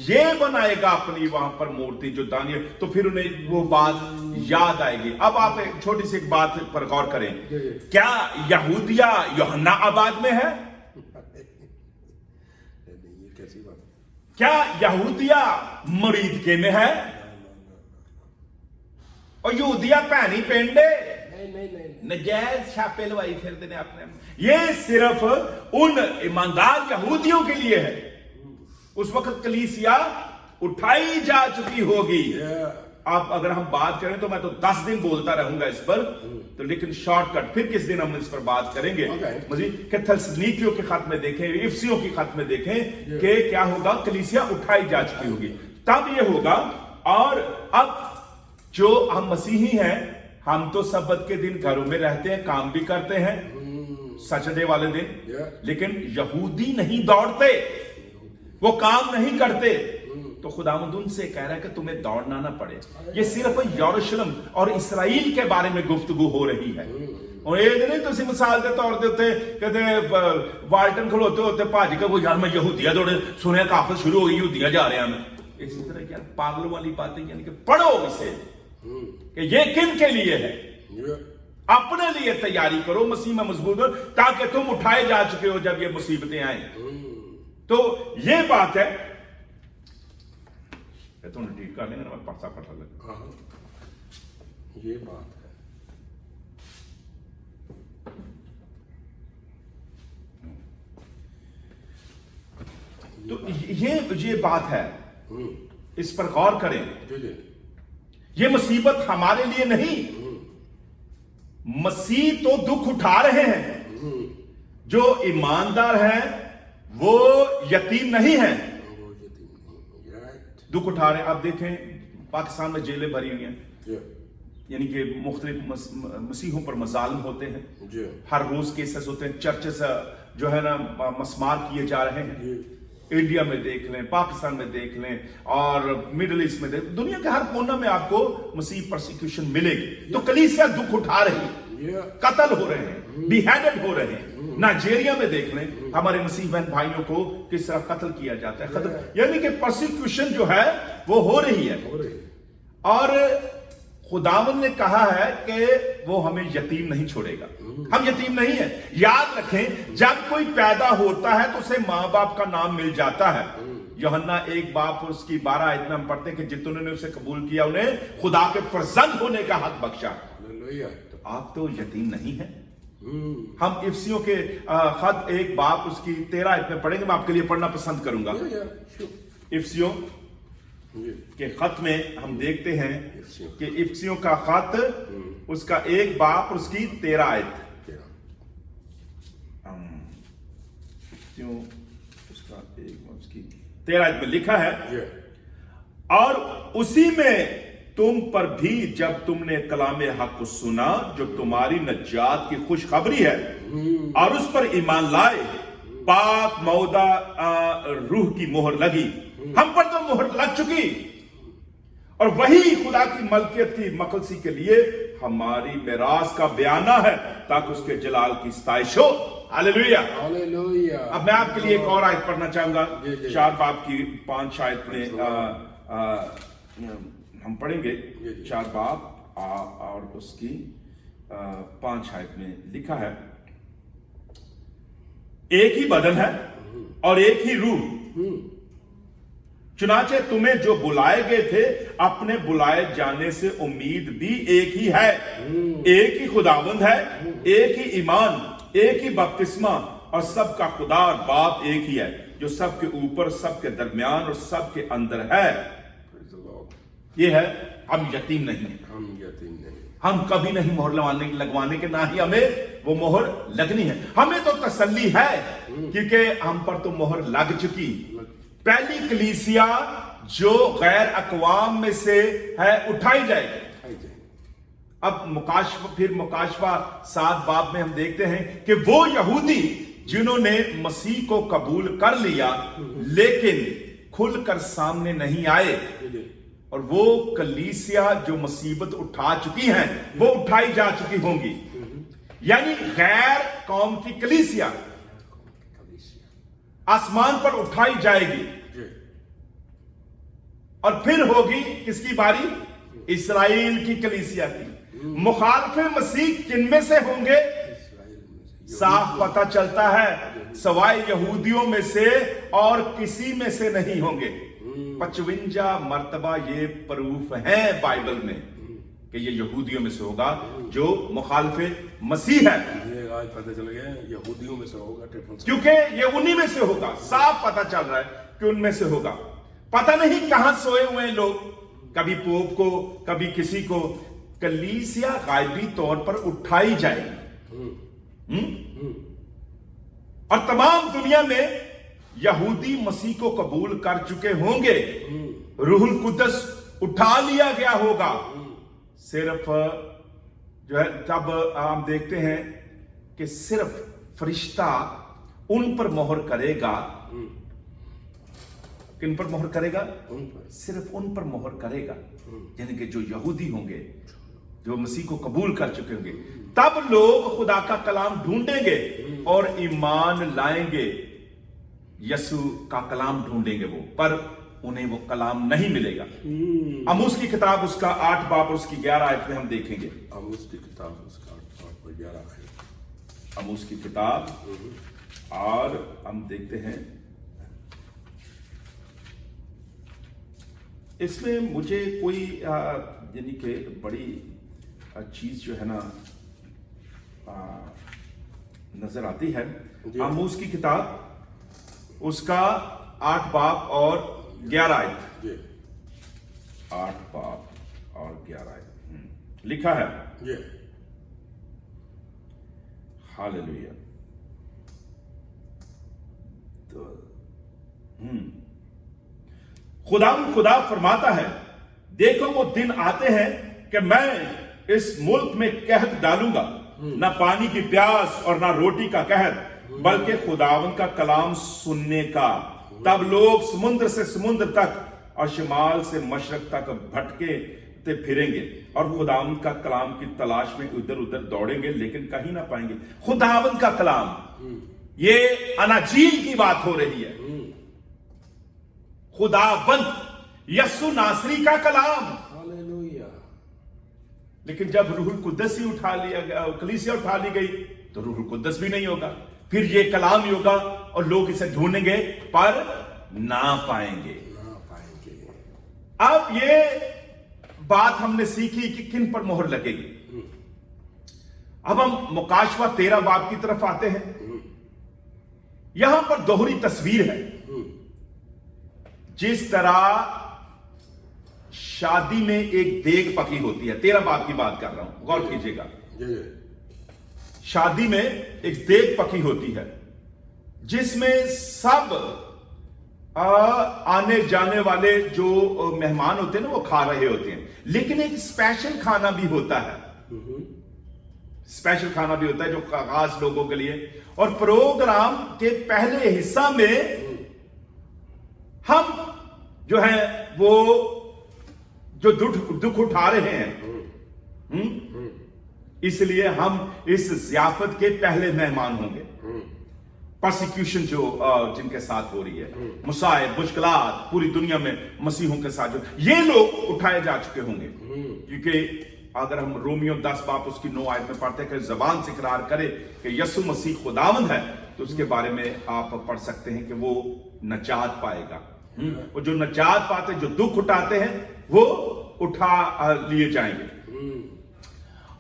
ये बनाएगा अपनी वहां पर मूर्ति जो दानियल, तो फिर उन्हें वो बात याद आएगी। अब आप एक छोटी सी एक बात पर गौर करें, क्या यहूदिया यूहन्ना आबाद में है? कैसी बात? क्या यहूदिया मरीद के में है? और यहूदिया पैनी पेंडे नजायज छापे लवाई फिरते ने अपने। ये सिर्फ उन ईमानदार यहूदियों के लिए है। उस वक्त कलीसिया उठाई जा चुकी होगी आप अगर हम बात करें तो मैं तो 10 दिन बोलता रहूंगा इस पर, तो लेकिन शॉर्टकट फिर किस दिन हम इस पर बात करेंगे। मजीद कि थस्सलुनीकियों के खत में देखें, इफिसियों के खत में देखें कि क्या होगा, कलीसिया उठाई जा चुकी होगी, तब ये होगा। और अब जो हम मसीही हैं, हम तो सब्बत के दिन घरों में रहते हैं, काम भी करते हैं सैटरडे वाले दिन, लेकिन यहूदी नहीं दौड़ते, वो काम नहीं करते। तो खुदावंद उनसे कह रहा है कि तुम्हें दौड़ना ना पड़े। ये सिर्फ यरूशलेम और इसराइल के बारे में गुफ्तगू हो रही है। और एक नहीं तुसी मिसाल के तौर पे उत्ते कहते वाल्टन खलोते होते भाज के वो यार मैं यहूदिया दौड़े सुने काफिर शुरू हो गई, यहूदिया जा रहे हैं। इसी तरह क्या पागलों वाली बातें, यानी कि पढ़ो इसे कि ये किन के लिए है, अपने लिए तैयारी करो, मसीह में मजबूत हो, ताकि तुम उठाए जा चुके हो जब ये मुसीबतें आए। तो ये बात है, तुम ठीक कर लेंगे ना, मैं पढ़ता लगा। ये बात है। तो ये बात है, इस पर गौर करें। ये मुसीबत हमारे लिए नहीं, मसीह तो दुख उठा रहे हैं। जो ईमानदार हैं वो यतीम नहीं है, दुख उठा रहे हैं। आप देखें पाकिस्तान में जेलें भरी हुई हैं, यानी कि मुख्तलिफ मसीहों पर मजालिम होते हैं, हर रोज केसेस होते हैं, चर्चेस जो है ना मस्मार किए जा रहे हैं। इंडिया में देख लें, पाकिस्तान में देख लें, और मिडिल ईस्ट में देख, दुनिया के हर कोना में आपको मसीह परसिक्यूशन मिलेगी। तो कलीसिया दुख उठा रही है, कत्ल हो रहे हैं, बिहेडेड हो रहे हैं। नाइजीरिया में देख लें, हमारे मसीह बहन भाइयों को किस तरह कत्ल किया जाता है, यानी कि परसिक्यूशन जो है वो हो रही है। और खुदावंद ने कहा है कि वो हमें यतीम नहीं छोड़ेगा। हम यतीम नहीं है। याद रखें, जब कोई पैदा होता है तो उसे मां बाप का नाम मिल जाता है। यूहन्ना 1 उसकी 12 आयत में हम पढ़ते हैं कि जितनों ने उसे कबूल किया उन्हें खुदा के फर्जंद होने का हक बख्शा। तो आप तो यतीम नहीं है। हम इफिसियों के खत 1 उसकी 13 आयत में पढ़ेंगे, मैं आपके लिए पढ़ना पसंद करूंगा। इफिसियों के खत में हम देखते हैं कि इफिसियों का खत उसका 1 उसकी 13 आयत, उसका 1 उसकी 13 आयत में लिखा है, और उसी में तुम पर भी जब तुमने कलामे हक को सुना जो तुम्हारी नजात की खुशखबरी है, और उस पर ईमान लाए, पाक मौदा रूह की मोहर लगी। हम पर तो मोहर लग चुकी, और वही खुदा की मलकियत की मकलसी के लिए हमारी मिरास का बयाना है, ताकि उसके जलाल की सताइश हो। Hallelujah, hallelujah. अब मैं आपके लिए एक और आयत पढ़ना चाहूंगा, 4 की 5 आयत में हम पढ़ेंगे। 4 और उसकी 5 आयत में लिखा है, एक ही बदन है और एक ही रूह, चुनाचे तुम्हें जो बुलाए गए थे अपने बुलाए जाने से उम्मीद भी एक ही है। एक ही खुदावंद है, एक ही ईमान, एक ही बपतिस्मा, और सबका खुदा और बाप एक ही है, जो सबके ऊपर, सबके दरमियान और सबके अंदर है। ये है, हम यतीम नहीं है, हम कभी नहीं मोहर लगवाने के, ना ही हमें वो मोहर लगनी है। हमें तो तसल्ली है क्योंकि हम पर तो मोहर लग चुकी। पहली कलीसिया जो गैर अकवाम में से है उठाई जाएगी। अब मुकाशवा 7 में हम देखते हैं कि वो यहूदी जिन्होंने मसीह को कबूल कर लिया लेकिन खुलकर सामने नहीं आए, और वो कलीसिया जो मुसीबत उठा चुकी हैं वो उठाई जा चुकी होंगी, यानी गैर कौम की कलीसिया आसमान पर उठाई जाएगी। और फिर होगी किसकी बारी? इस्राएल की कलीसिया की। मुखालिफे मसीह किन में से होंगे? साफ पता चलता है, सवाए यहूदियों में से और किसी में से नहीं होंगे। 55 मर्तबा ये प्रूफ है बाइबल में कि ये यहूदियों में से होगा जो मुखालिफे मसीह है। ये आज पता चल गया यहूदियों में से होगा, क्योंकि ये उन्हीं में से होगा। साफ पता चल रहा है कि उनमें से होगा। पता नहीं कहां सोए हुए लोग, कभी पोप को, कभी किसी को, कलीसिया गायबी तौर पर उठाई जाएगी। और तमाम दुनिया में यहूदी मसीह को कबूल कर चुके होंगे, रूहुल कुद्दस उठा लिया गया होगा। सिर्फ जो है, तब हम देखते हैं कि सिर्फ फरिश्ता उन पर मोहर करेगा। किन पर मोहर करेगा? सिर्फ उन पर मोहर करेगा, यानी कि जो यहूदी होंगे, जो मसीह को कबूल कर चुके होंगे। तब लोग खुदा का कलाम ढूंढेंगे और ईमान लाएंगे, यसु का कलाम ढूंढेंगे वो, पर उन्हें वो कलाम नहीं मिलेगा। आमोस की किताब उसका 8 बाब और उसकी 11 आयत में हम देखेंगे। आमोस की किताब उसका 8 बाब और 11 आयत। आमोस की किताब, और हम देखते हैं इसमें मुझे कोई यानी कि बड़ी चीज जो है ना नजर आती है। आमोस की किताब उसका 8 बाब और 11 आयत। 8 बाब और 11 आयत लिखा है। हालेलुया। तो खुदा फरमाता है, देखो वो दिन आते हैं कि मैं इस मुल्क में कहत डालूंगा, ना पानी की प्यास और ना रोटी का कहत, बल्कि खुदावन का कलाम सुनने का। तब लोग समुद्र से समुद्र तक और शिमाल से मशरक तक भटके फिरेंगे और खुदावन का कलाम की तलाश में इधर उधर दौड़ेंगे, लेकिन कहीं ना पाएंगे। खुदावन का कलाम, ये अनाजील की बात हो रही है। खुदावंद यसु नासरी का कलाम। हालेलुया। लेकिन जब रूहुल कुद्दस ही उठा लिया गया, कलीसिया उठा ली गई, तो रूहुल कुद्दस भी नहीं होगा, फिर ये कलाम ही होगा और लोग इसे ढूंढेंगे पर ना पाएंगे। अब ये बात हमने सीखी कि किन पर मोहर लगेगी। अब हम मुकाशवा 13 बाब की तरफ आते हैं। यहां पर दोहरी तस्वीर है। जिस तरह शादी में एक देग पकी होती है, 13 बाब की बात कर रहा हूं, गौर कीजिएगा। शादी में एक देग पकी होती है जिसमें सब आने जाने वाले जो मेहमान होते हैं ना, वो खा रहे होते हैं। लेकिन एक स्पेशल खाना भी होता है, स्पेशल खाना भी होता है जो खास लोगों के लिए। और प्रोग्राम के पहले हिस्सा में हम जो है वो जो दुख उठा रहे हैं, इसलिए हम इस ज़ियाफत के पहले मेहमान होंगे। परसिक्यूशन जो जिनके साथ हो रही है, मुसाइब मुश्किलात पूरी दुनिया में मसीहों के साथ, जो ये लोग उठाए जा चुके होंगे। क्योंकि अगर हम रोमियो 10 बाब उसकी 9 आयत में पढ़ते हैं कि जबान से इकरार करे कि यसु मसीह खुदावंद है, तो उसके बारे में आप पढ़ सकते हैं कि वो नजात पाएगा। और जो नजात पाते, जो दुख उठाते हैं, वो उठा लिए जाएंगे।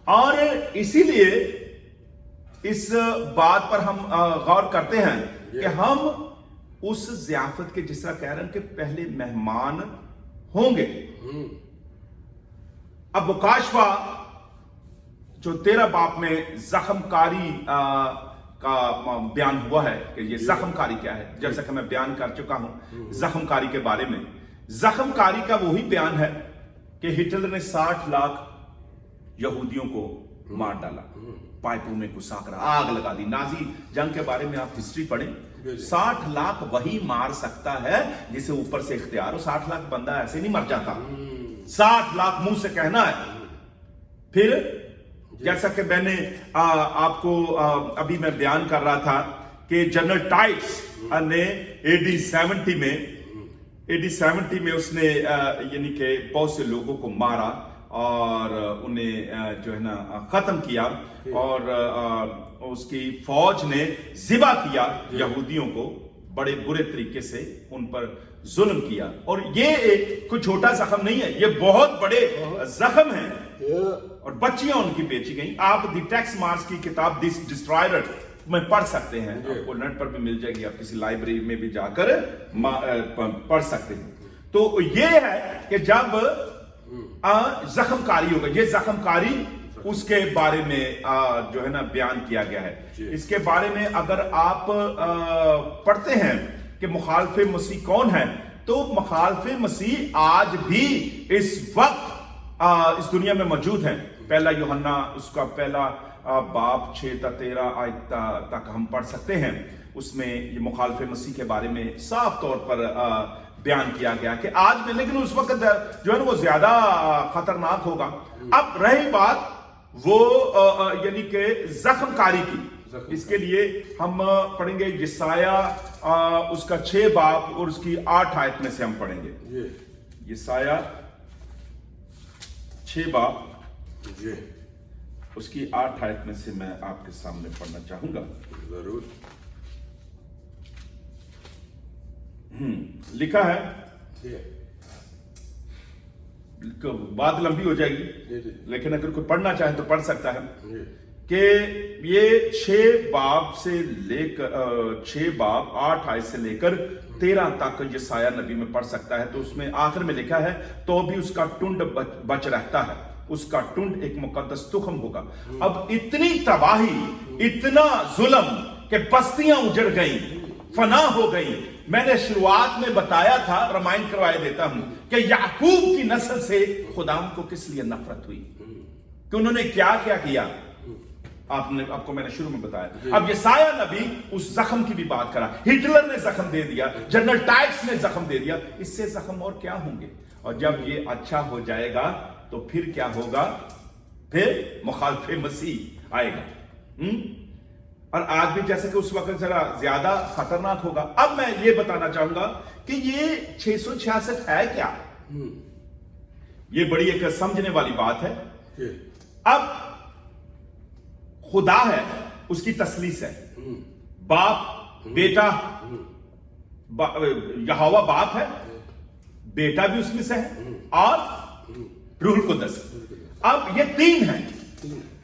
और इसीलिए इस बात पर हम गौर करते हैं कि हम उस ज़ियाफत के, जिस तरह कह रहे हैं कि पहले मेहमान होंगे। अब मुकाशवा जो 13 बाब में जख्मकारी का बयान हुआ है कि ये जख्मकारी क्या है, जैसा कि मैं बयान कर चुका हूं जख्मकारी के बारे में। जख्मकारी का वही बयान है कि हिटलर ने 60 लाख यहूदियों को मार डाला, पाइपों में घुसा कर आग लगा दी। नाजी जंग के बारे में आप हिस्ट्री पढ़ें, 60 लाख वही मार सकता है जिसे ऊपर से इख्तियार हो। 60 लाख बंदा ऐसे नहीं मर जाता, 60 लाख मुंह से कहना है। फिर जैसा कि मैंने आपको अभी मैं बयान कर रहा था कि जनरल टाइट्स ने AD 70 में उसने यानी कि बहुत से लोगों को मारा और उन्हें जो है ना खत्म किया, और उसकी फौज ने जिबा किया यहूदियों को, बड़े बुरे तरीके से उन पर जुल्म किया। और ये एक कोई छोटा जख्म नहीं है, ये बहुत बड़े जख्म है। और बच्चियां उनकी बेची गई। आप दी टैक्स मार्स की किताब दिस डिस्ट्रॉयर में पढ़ सकते हैं, आपको नेट पर भी मिल जाएगी, आप किसी लाइब्रेरी में भी जाकर पढ़ सकते हैं। तो ये है कि जब जख्मकारी होगा। ये जख्मकारी उसके बारे में जो है ना बयान किया गया है। इसके बारे में अगर आप पढ़ते हैं कि मुखालफे मसीह कौन है, तो मुखालफे मसीह आज भी इस वक्त इस दुनिया में मौजूद हैं। पहला यूहन्ना उसका पहला बाब 6-13 आयत तक हम पढ़ सकते हैं। उसमें ये मुखालफे मसीह के बारे में साफ तौर पर बयान किया गया कि आज में, लेकिन उस वक्त जो है ना वो ज्यादा खतरनाक होगा। अब रही बात वो यानी कि जख्मकारी की, इसके लिए हम पढ़ेंगे यसाया उसका 6 बाब और उसकी 8 आयत में से हम पढ़ेंगे। यसाया 6 बाब उसकी 8 आयत में से मैं आपके सामने पढ़ना चाहूंगा। जरूर। लिखा है, बात लंबी हो जाएगी लेकिन अगर कोई पढ़ना चाहे तो पढ़ सकता है कि ये 6 बाब से लेकर 6 बाब 8 आयत से लेकर 13 तक यसाया नबी में पढ़ सकता है। तो उसमें आखिर में लिखा है, तो भी उसका टुंड बच रहता है, उसका टुंड एक मुकद्दस तुखम होगा। अब इतनी तबाही, इतना जुल्म कि बस्तियां उजड़ गई, फना हो गई। मैंने शुरुआत में बताया था, रिमाइंड करवाए देता हूं कि याकूब की नस्ल से खुदाम को किस लिए नफरत हुई, कि उन्होंने क्या क्या किया। आपको मैंने शुरू में बताया। अब यसाया नबी उस जख्म की भी बात करा। हिटलर ने जख्म दे दिया, जनरल टाइट्स ने जख्म दे दिया, इससे जख्म और क्या होंगे। और जब ये अच्छा हो जाएगा तो फिर क्या होगा, फिर मुखालफे मसीह आएगा। और आज भी जैसे कि उस वक्त जरा ज्यादा खतरनाक होगा। अब मैं ये बताना चाहूंगा कि ये 666 है क्या, ये बड़ी एक समझने वाली बात है। अब खुदा है, उसकी तसलीस है, बाप बेटा, यहोवा बाप है, बेटा भी उसमें से है, और रूह कुद्दस। अब ये 3 हैं,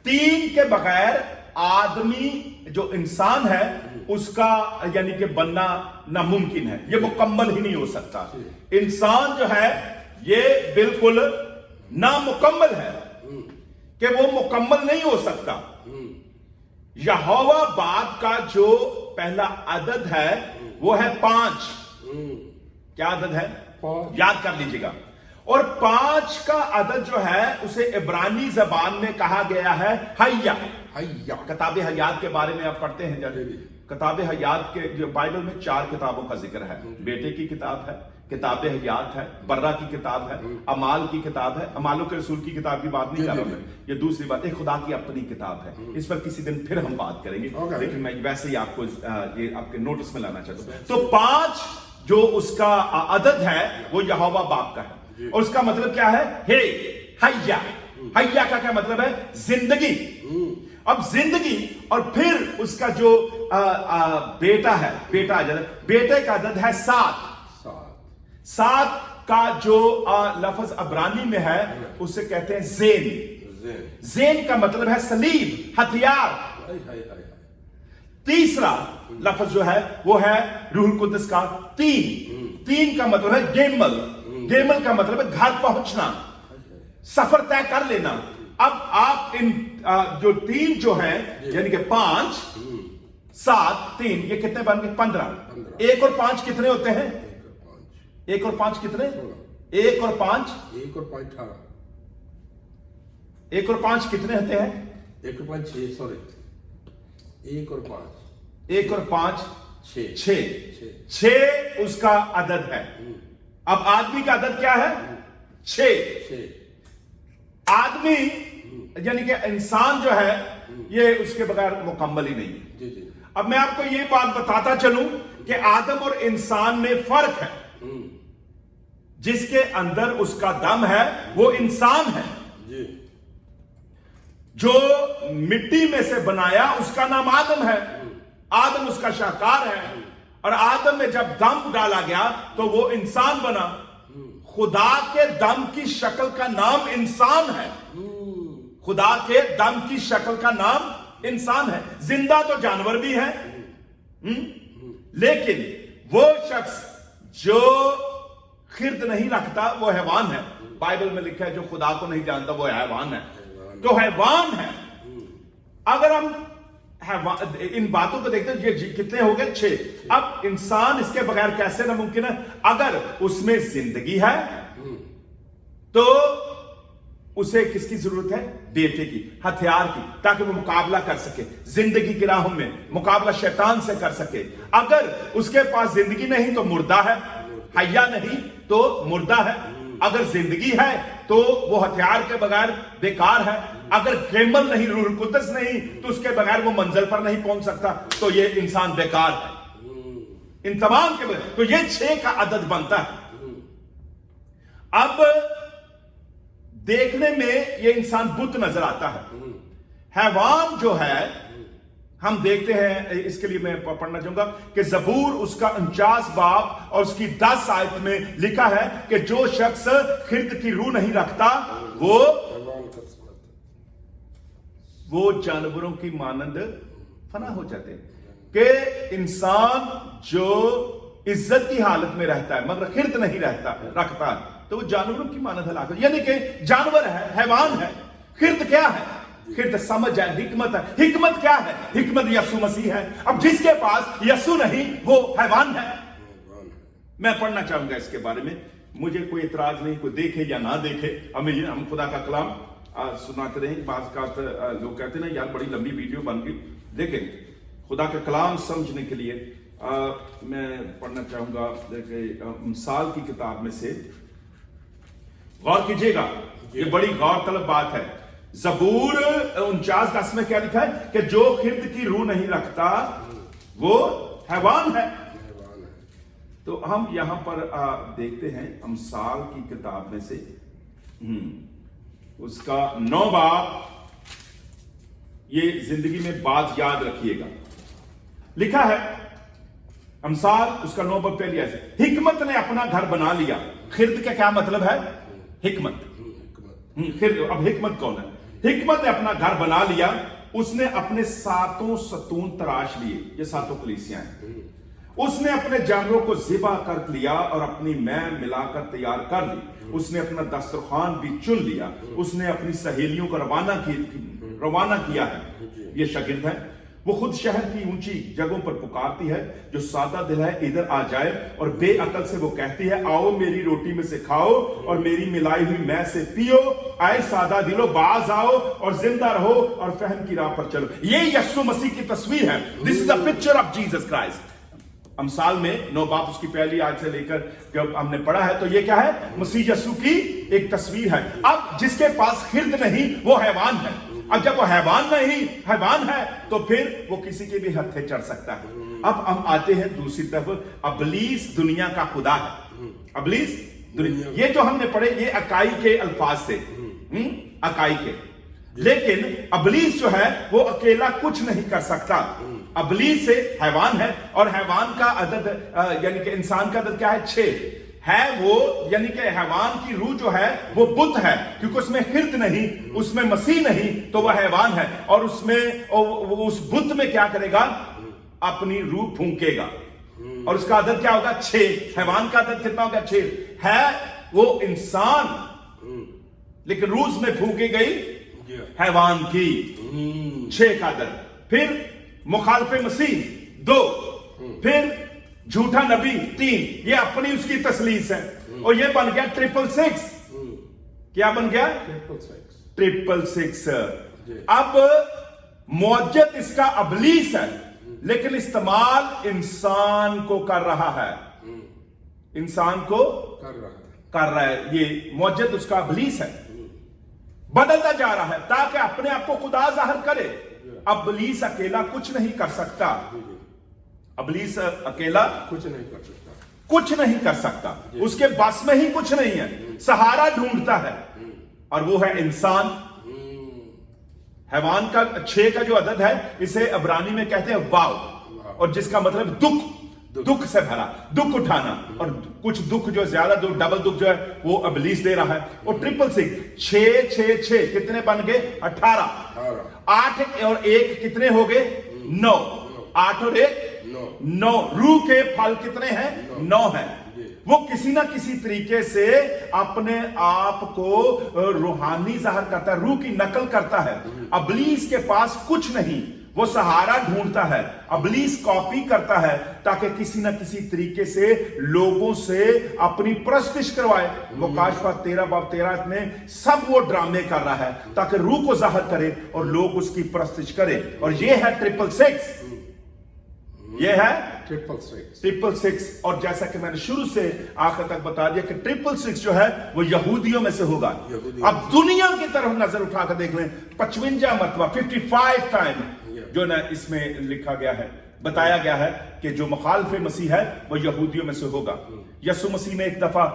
3 के बगैर आदमी जो इंसान है उसका यानी कि बनना नामुमकिन है, ये मुकम्मल ही नहीं हो सकता। इंसान जो है ये बिल्कुल नामुकम्मल है कि वो मुकम्मल नहीं हो सकता। यहोवा बाप का जो पहला अदद है वो है 5। क्या अदद है? 5। याद कर लीजिएगा। और 5 का अदद जो है उसे इब्रानी जबान में कहा गया है हय्या। किताब हयात के बारे में आप पढ़ते हैं जब किताब हयात के जो बाइबल में 4 किताबों का जिक्र है। बेटे की किताब है, किताब हयात है, बर्रा की किताब है, अमाल की किताब है। अमालों के रसूल की किताब की बात नहीं कर रहा मैं, ये दूसरी बात है, खुदा की अपनी किताब है। इस पर किसी दिन फिर हम बात करेंगे, लेकिन मैं वैसे ही आपको ये आपके नोटिस में लाना चाहता हूं। तो 5 जो उसका अदद है वो यहोवा बाप का है। और उसका मतलब क्या है? हे हय्या। हय्या का क्या मतलब है? जिंदगी। अब जिंदगी, और फिर उसका जो बेटा है, बेटा आ जाता है, बेटे का अदद है 7। 7 का जो लफ्ज अब्रानी में है उसे कहते हैं ज़ेन। ज़ेन का मतलब है सलीब, हथियार। तीसरा लफ्ज जो है वो है रूह कुद्दस का 3 का मतलब है गेमल। गेमल का मतलब है घर पहुंचना, सफर तय कर लेना। अब आप इन जो 3 जो है यानी कि 5, 7, 3 ये कितने बन गए? 15। 1 और 5 कितने होते हैं? 1 और 5 कितने? 1 और 5 18। 1 और 5 कितने होते हैं? 1 और 5 6। सॉरी, 1 और 5 1 और 5 6 उसका अदद है। अब आदमी का अदद क्या है? 6। आदमी यानी कि इंसान जो है ये उसके बगैर मुकम्मल ही नहीं है। अब मैं आपको ये बात बताता चलूं कि आदम और इंसान में फर्क है। जिसके अंदर उसका दम है वो इंसान है। जो मिट्टी में से बनाया उसका नाम आदम है। आदम उसका शाहकार है। और आदम में जब दम डाला गया तो वो इंसान बना। खुदा के दम की शक्ल का नाम इंसान है। खुदा के दम की शक्ल का नाम इंसान है। जिंदा तो जानवर भी है, लेकिन वो शख्स जो खिर्द नहीं रखता वो हैवान है। बाइबल में लिखा है जो खुदा को नहीं जानता वो हैवान है। तो हैवान है। अगर हम इन बातों को देखते हैं, ये कितने हो गए? 6। अब इंसान इसके बगैर कैसे नामुमकिन है? अगर उसमें जिंदगी है तो उसे किसकी जरूरत है? बेटे की, हथियार की, ताकि वो मुकाबला कर सके जिंदगी की राहों में, मुकाबला शैतान से कर सके। अगर उसके पास जिंदगी नहीं तो मुर्दा है, हया नहीं तो मुर्दा है। अगर जिंदगी है तो वो हथियार के बगैर बेकार है। अगर कैमल नहीं, रूह कुदस नहीं, तो उसके बगैर वो मंजिल पर नहीं पहुंच सकता। तो ये इंसान बेकार है इन तमाम के बगैर। तो ये 6 का अदद बनता है। अब देखने में ये इंसान बुत नजर आता है। हैवान जो है हम देखते हैं, इसके लिए मैं पढ़ना चाहूंगा कि ज़बूर उसका 49 बाब और उसकी 10 आयत में लिखा है कि जो शख्स खिर्द की रूह नहीं रखता वो जानवरों की मानंद फना हो जाते हैं। कि इंसान जो इज्जत की हालत में रहता है मगर खिर्द नहीं रखता तो वो जानवरों की मानंद हलाक, यानी कि जानवर है, हैवान है। खिर्द क्या है? खिर्द समझ है, हिकमत है। हिकमत क्या है? हिकमत यसु मसीह है। अब जिसके पास यसु नहीं वो हैवान है। मैं पढ़ना चाहूंगा इसके बारे में, मुझे कोई इतराज नहीं, कोई देखे या ना देखे, हम खुदा का कलाम सुनाते रहे। बात का लोग कहते ना यार बड़ी लंबी वीडियो बन गई। देखें, खुदा का कलाम समझने के लिए मैं पढ़ना चाहूंगा। देखिए मिसाल की किताब में से गौर कीजिएगा, ये बड़ी गौर तलब बात है। ज़बूर 49:10 में क्या लिखा है कि जो खिर्द की रूह नहीं रखता वो हैवान है। तो हम यहां पर देखते हैं अमसाल की किताब में से उसका 9 बाब। ये जिंदगी में बात याद रखिएगा, लिखा है अमसाल उसका 9 बाब पहली आयत, हिकमत ने अपना घर बना लिया। खिर्द का क्या मतलब है? हिकमत। अब हिकमत कौन है? हिकमत ने अपना घर बना लिया, उसने अपने 7 सतून तराश लिए। ये 7 कलीसियां हैं। उसने अपने जानवरों को ज़िबा कर लिया और अपनी मैं मिलाकर तैयार कर ली। उसने अपना दस्तरखान भी चुन लिया। उसने अपनी सहेलियों को रवाना किया है। ये शागिर्द है। वो खुद शहर की ऊंची जगहों पर पुकारती है। जो सादा दिल है इधर आ जाए, और बेअकल से वो कहती है आओ मेरी रोटी में से खाओ और मेरी मिलाई हुई मैं से पियो। आए सादा दिलो, बाज आओ और जिंदा रहो और फहम की राह पर चलो। ये यीशु मसीह की तस्वीर है। This is the picture of Jesus Christ. अमसाल में 9 बाब उसकी पहली आयत से लेकर जब हमने पढ़ा है तो ये क्या है? मसीह यीशु की एक तस्वीर है। अब जिसके पास खिर्द नहीं वो हैवान है। अब जब वो हैवान है तो फिर वो किसी के भी हत्थे चढ़ सकता है। अब हम आते हैं दूसरी तरफ। अबलीस दुनिया का खुदा है। अबलीस दुनिया, ये जो हमने पढ़े ये अकाई के अल्फाज थे, अकाई के। लेकिन अबलीस जो है वो अकेला कुछ नहीं कर सकता। अबलीस से हैवान है, और हैवान का अदद यानी कि इंसान का अदद क्या है? 6 है वो, यानी कि हैवान की रूह जो है वो बुत है, क्योंकि उसमें खिर्द नहीं, उसमें मसीह नहीं, तो वह हैवान है। और उसमें उस बुत में क्या करेगा? अपनी रूह फूंकेगा, और उसका अदद क्या होगा? 6। हैवान का अदद कितना होगा? 6 है वो इंसान, लेकिन रूह में फूंकी गई हैवान की। 6 का अदद। फिर मुखालफे मसीह 2, फिर झूठा नबी 3। ये अपनी उसकी तसलीस है, और ये बन गया 666। क्या बन गया? 666। अब मौजद इसका अबलीस है, लेकिन इस्तेमाल इंसान को कर रहा है। इंसान को कर रहा है। ये मौजद उसका अबलीस है, बदलता जा रहा है ताकि अपने आप को खुदा जाहिर करे। अबलीस अकेला कुछ नहीं कर सकता। अबलीस अकेला कुछ नहीं कर सकता। उसके बस में ही कुछ नहीं है। सहारा ढूंढता है, और वो है इंसान। हैवान का 6 का जो अदद है इसे इब्रानी में कहते हैं वाव, और जिसका मतलब दुख से भरा, दुख उठाना। और कुछ दुख जो ज्यादा दुख, डबल दुख जो है वो अबलीस दे रहा है। और 666 6 कितने बन गए? 18। 8 और 1 कितने हो गए? 9। 8 और 1 9। रूह के फल कितने हैं? 9 है। वो किसी ना किसी तरीके से अपने आप को रूहानी जाहिर करता है, रूह की नकल करता है। इब्लीस के पास कुछ नहीं, वो सहारा ढूंढता है, इब्लीस कॉपी करता है ताकि किसी ना किसी तरीके से लोगों से अपनी परस्तिश करवाए। वो काशफा 13 में सब वो ड्रामे कर रहा है ताकि रूह को जाहिर करे और लोग उसकी परस्तिश करें। और ये है 666, ये है 666। और जैसा कि मैंने शुरू से आखिर तक बता दिया कि 666 जो है वो यहूदियों में से होगा। अब दुनिया की तरफ नजर उठाकर देख लें, 55 मरतबा 55 टाइम जो ना इसमें लिखा गया है, बताया गया है कि जो मुखालिफ मसीह है वो यहूदियों में से होगा। यसु मसीह ने एक दफा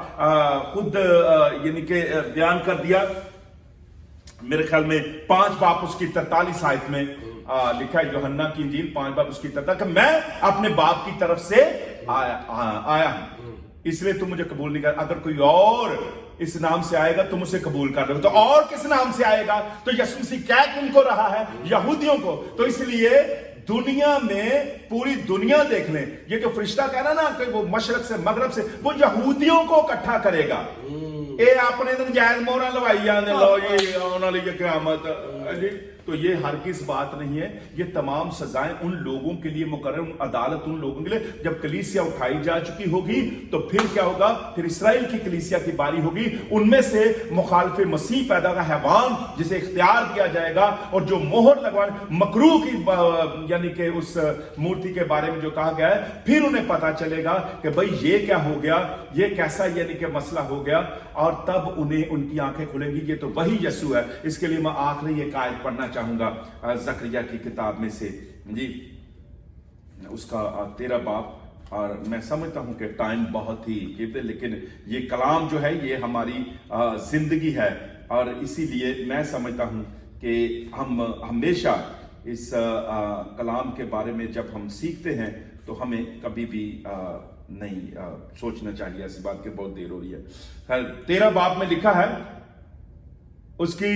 खुद यानी कि बयान कर दिया, मेरे ख्याल में 5 बाप उसकी 43 आयत में लिखा है, यूहन्ना की इंजील 5 बाप उसकी 43, कि मैं अपने बाप की तरफ से आया हूं, इसलिए तुम मुझे कबूल नहीं कर। अगर कोई और इस नाम से आएगा तुम उसे कबूल कर लो। तो और किस नाम से आएगा? तो यीशु मसीह क्या किनको रहा है? यहूदियों को। तो इसलिए दुनिया में पूरी दुनिया देख लें, ये जो फरिश्ता कह रहा ना कि वो मशरक से मगरब से वो यहूदियों को इकट्ठा करेगा। ये अपने दिन जायज मोहरा लवाई जाने, लो ये आने वाली क़यामत। तो ये हरगिज़ बात नहीं है, ये तमाम सजाएं उन लोगों के लिए मुकर्रर, अदालत उन लोगों के लिए। जब कलीसिया उठाई जा चुकी होगी तो फिर क्या होगा? फिर इस्राएल की कलीसिया की बारी होगी, उनमें से मुखालिफ मसीह पैदा का हैवान जिसे इख्तियार दिया जाएगा, और जो मोहर लगवाने मकरूह की यानी कि उस मूर्ति के बारे में जो कहा गया है, फिर उन्हें पता चलेगा कि भाई ये क्या हो गया, ये कैसा यानी कि मसला हो गया, और तब उन्हें उनकी आंखें खुलेंगी। ये तो वही यीशु है। इसके लिए मैं आखिरी एक आयत पढ़ना चाहूंगा जकरिया की किताब में से जी, उसका 13 बाप। और मैं समझता हूं कि टाइम बहुत ही कीमती, लेकिन ये कलाम जो है ये हमारी जिंदगी है, और इसीलिए मैं समझता हूं कि हम हमेशा इस कलाम के बारे में जब हम सीखते हैं तो हमें कभी भी नहीं सोचना चाहिए ऐसी बात कि बहुत देर हो रही है। खैर 13 बाप में लिखा है, उसकी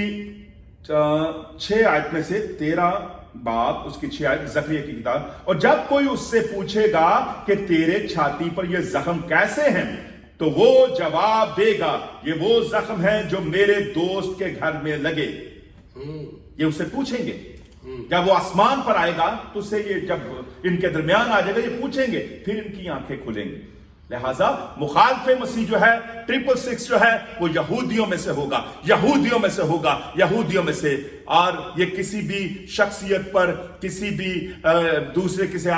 6 आयत में से 13 बाप उसकी 6 आयत जकरिया की किताब। और जब कोई उससे पूछेगा कि तेरे छाती पर ये जख्म कैसे हैं, तो वो जवाब देगा, ये वो जख्म है जो मेरे दोस्त के घर में लगे। ये उससे पूछेंगे जब वो आसमान पर आएगा, तो उससे ये जब इनके दरमियान आ जाएगा, ये पूछेंगे, फिर इनकी आंखें खुलेंगी। लिहाजा मुखालिफ मसीह जो है 666 जो है वो यहूदियों में से होगा, यहूदियों में से होगा, यहूदियों में से। और ये किसी भी शख्सियत पर, किसी भी दूसरे किसी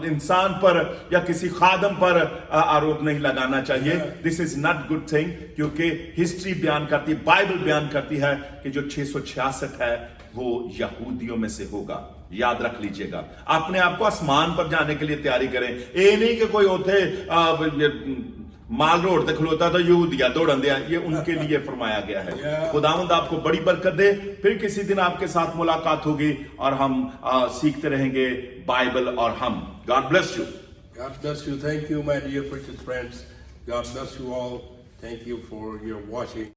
इंसान पर या किसी खादम पर आरोप नहीं लगाना चाहिए। This is not good thing, क्योंकि हिस्ट्री बयान करती है, बाइबल बयान करती है कि जो 666 है वो यहूदियों में से होगा। याद रख लीजिएगा, अपने आप को आसमान पर जाने के लिए तैयारी करें। ये नहीं कि कोई होते माल रोड तक खलोता तो यहूदिया दौड़न दिया, ये उनके लिए फरमाया गया है। खुदावंद आपको बड़ी बरकत दे। फिर किसी दिन आपके साथ मुलाकात होगी और हम सीखते रहेंगे बाइबल और हम। God bless you. God bless you. Thank you, my dear precious friends. God bless you all. Thank you for your watching.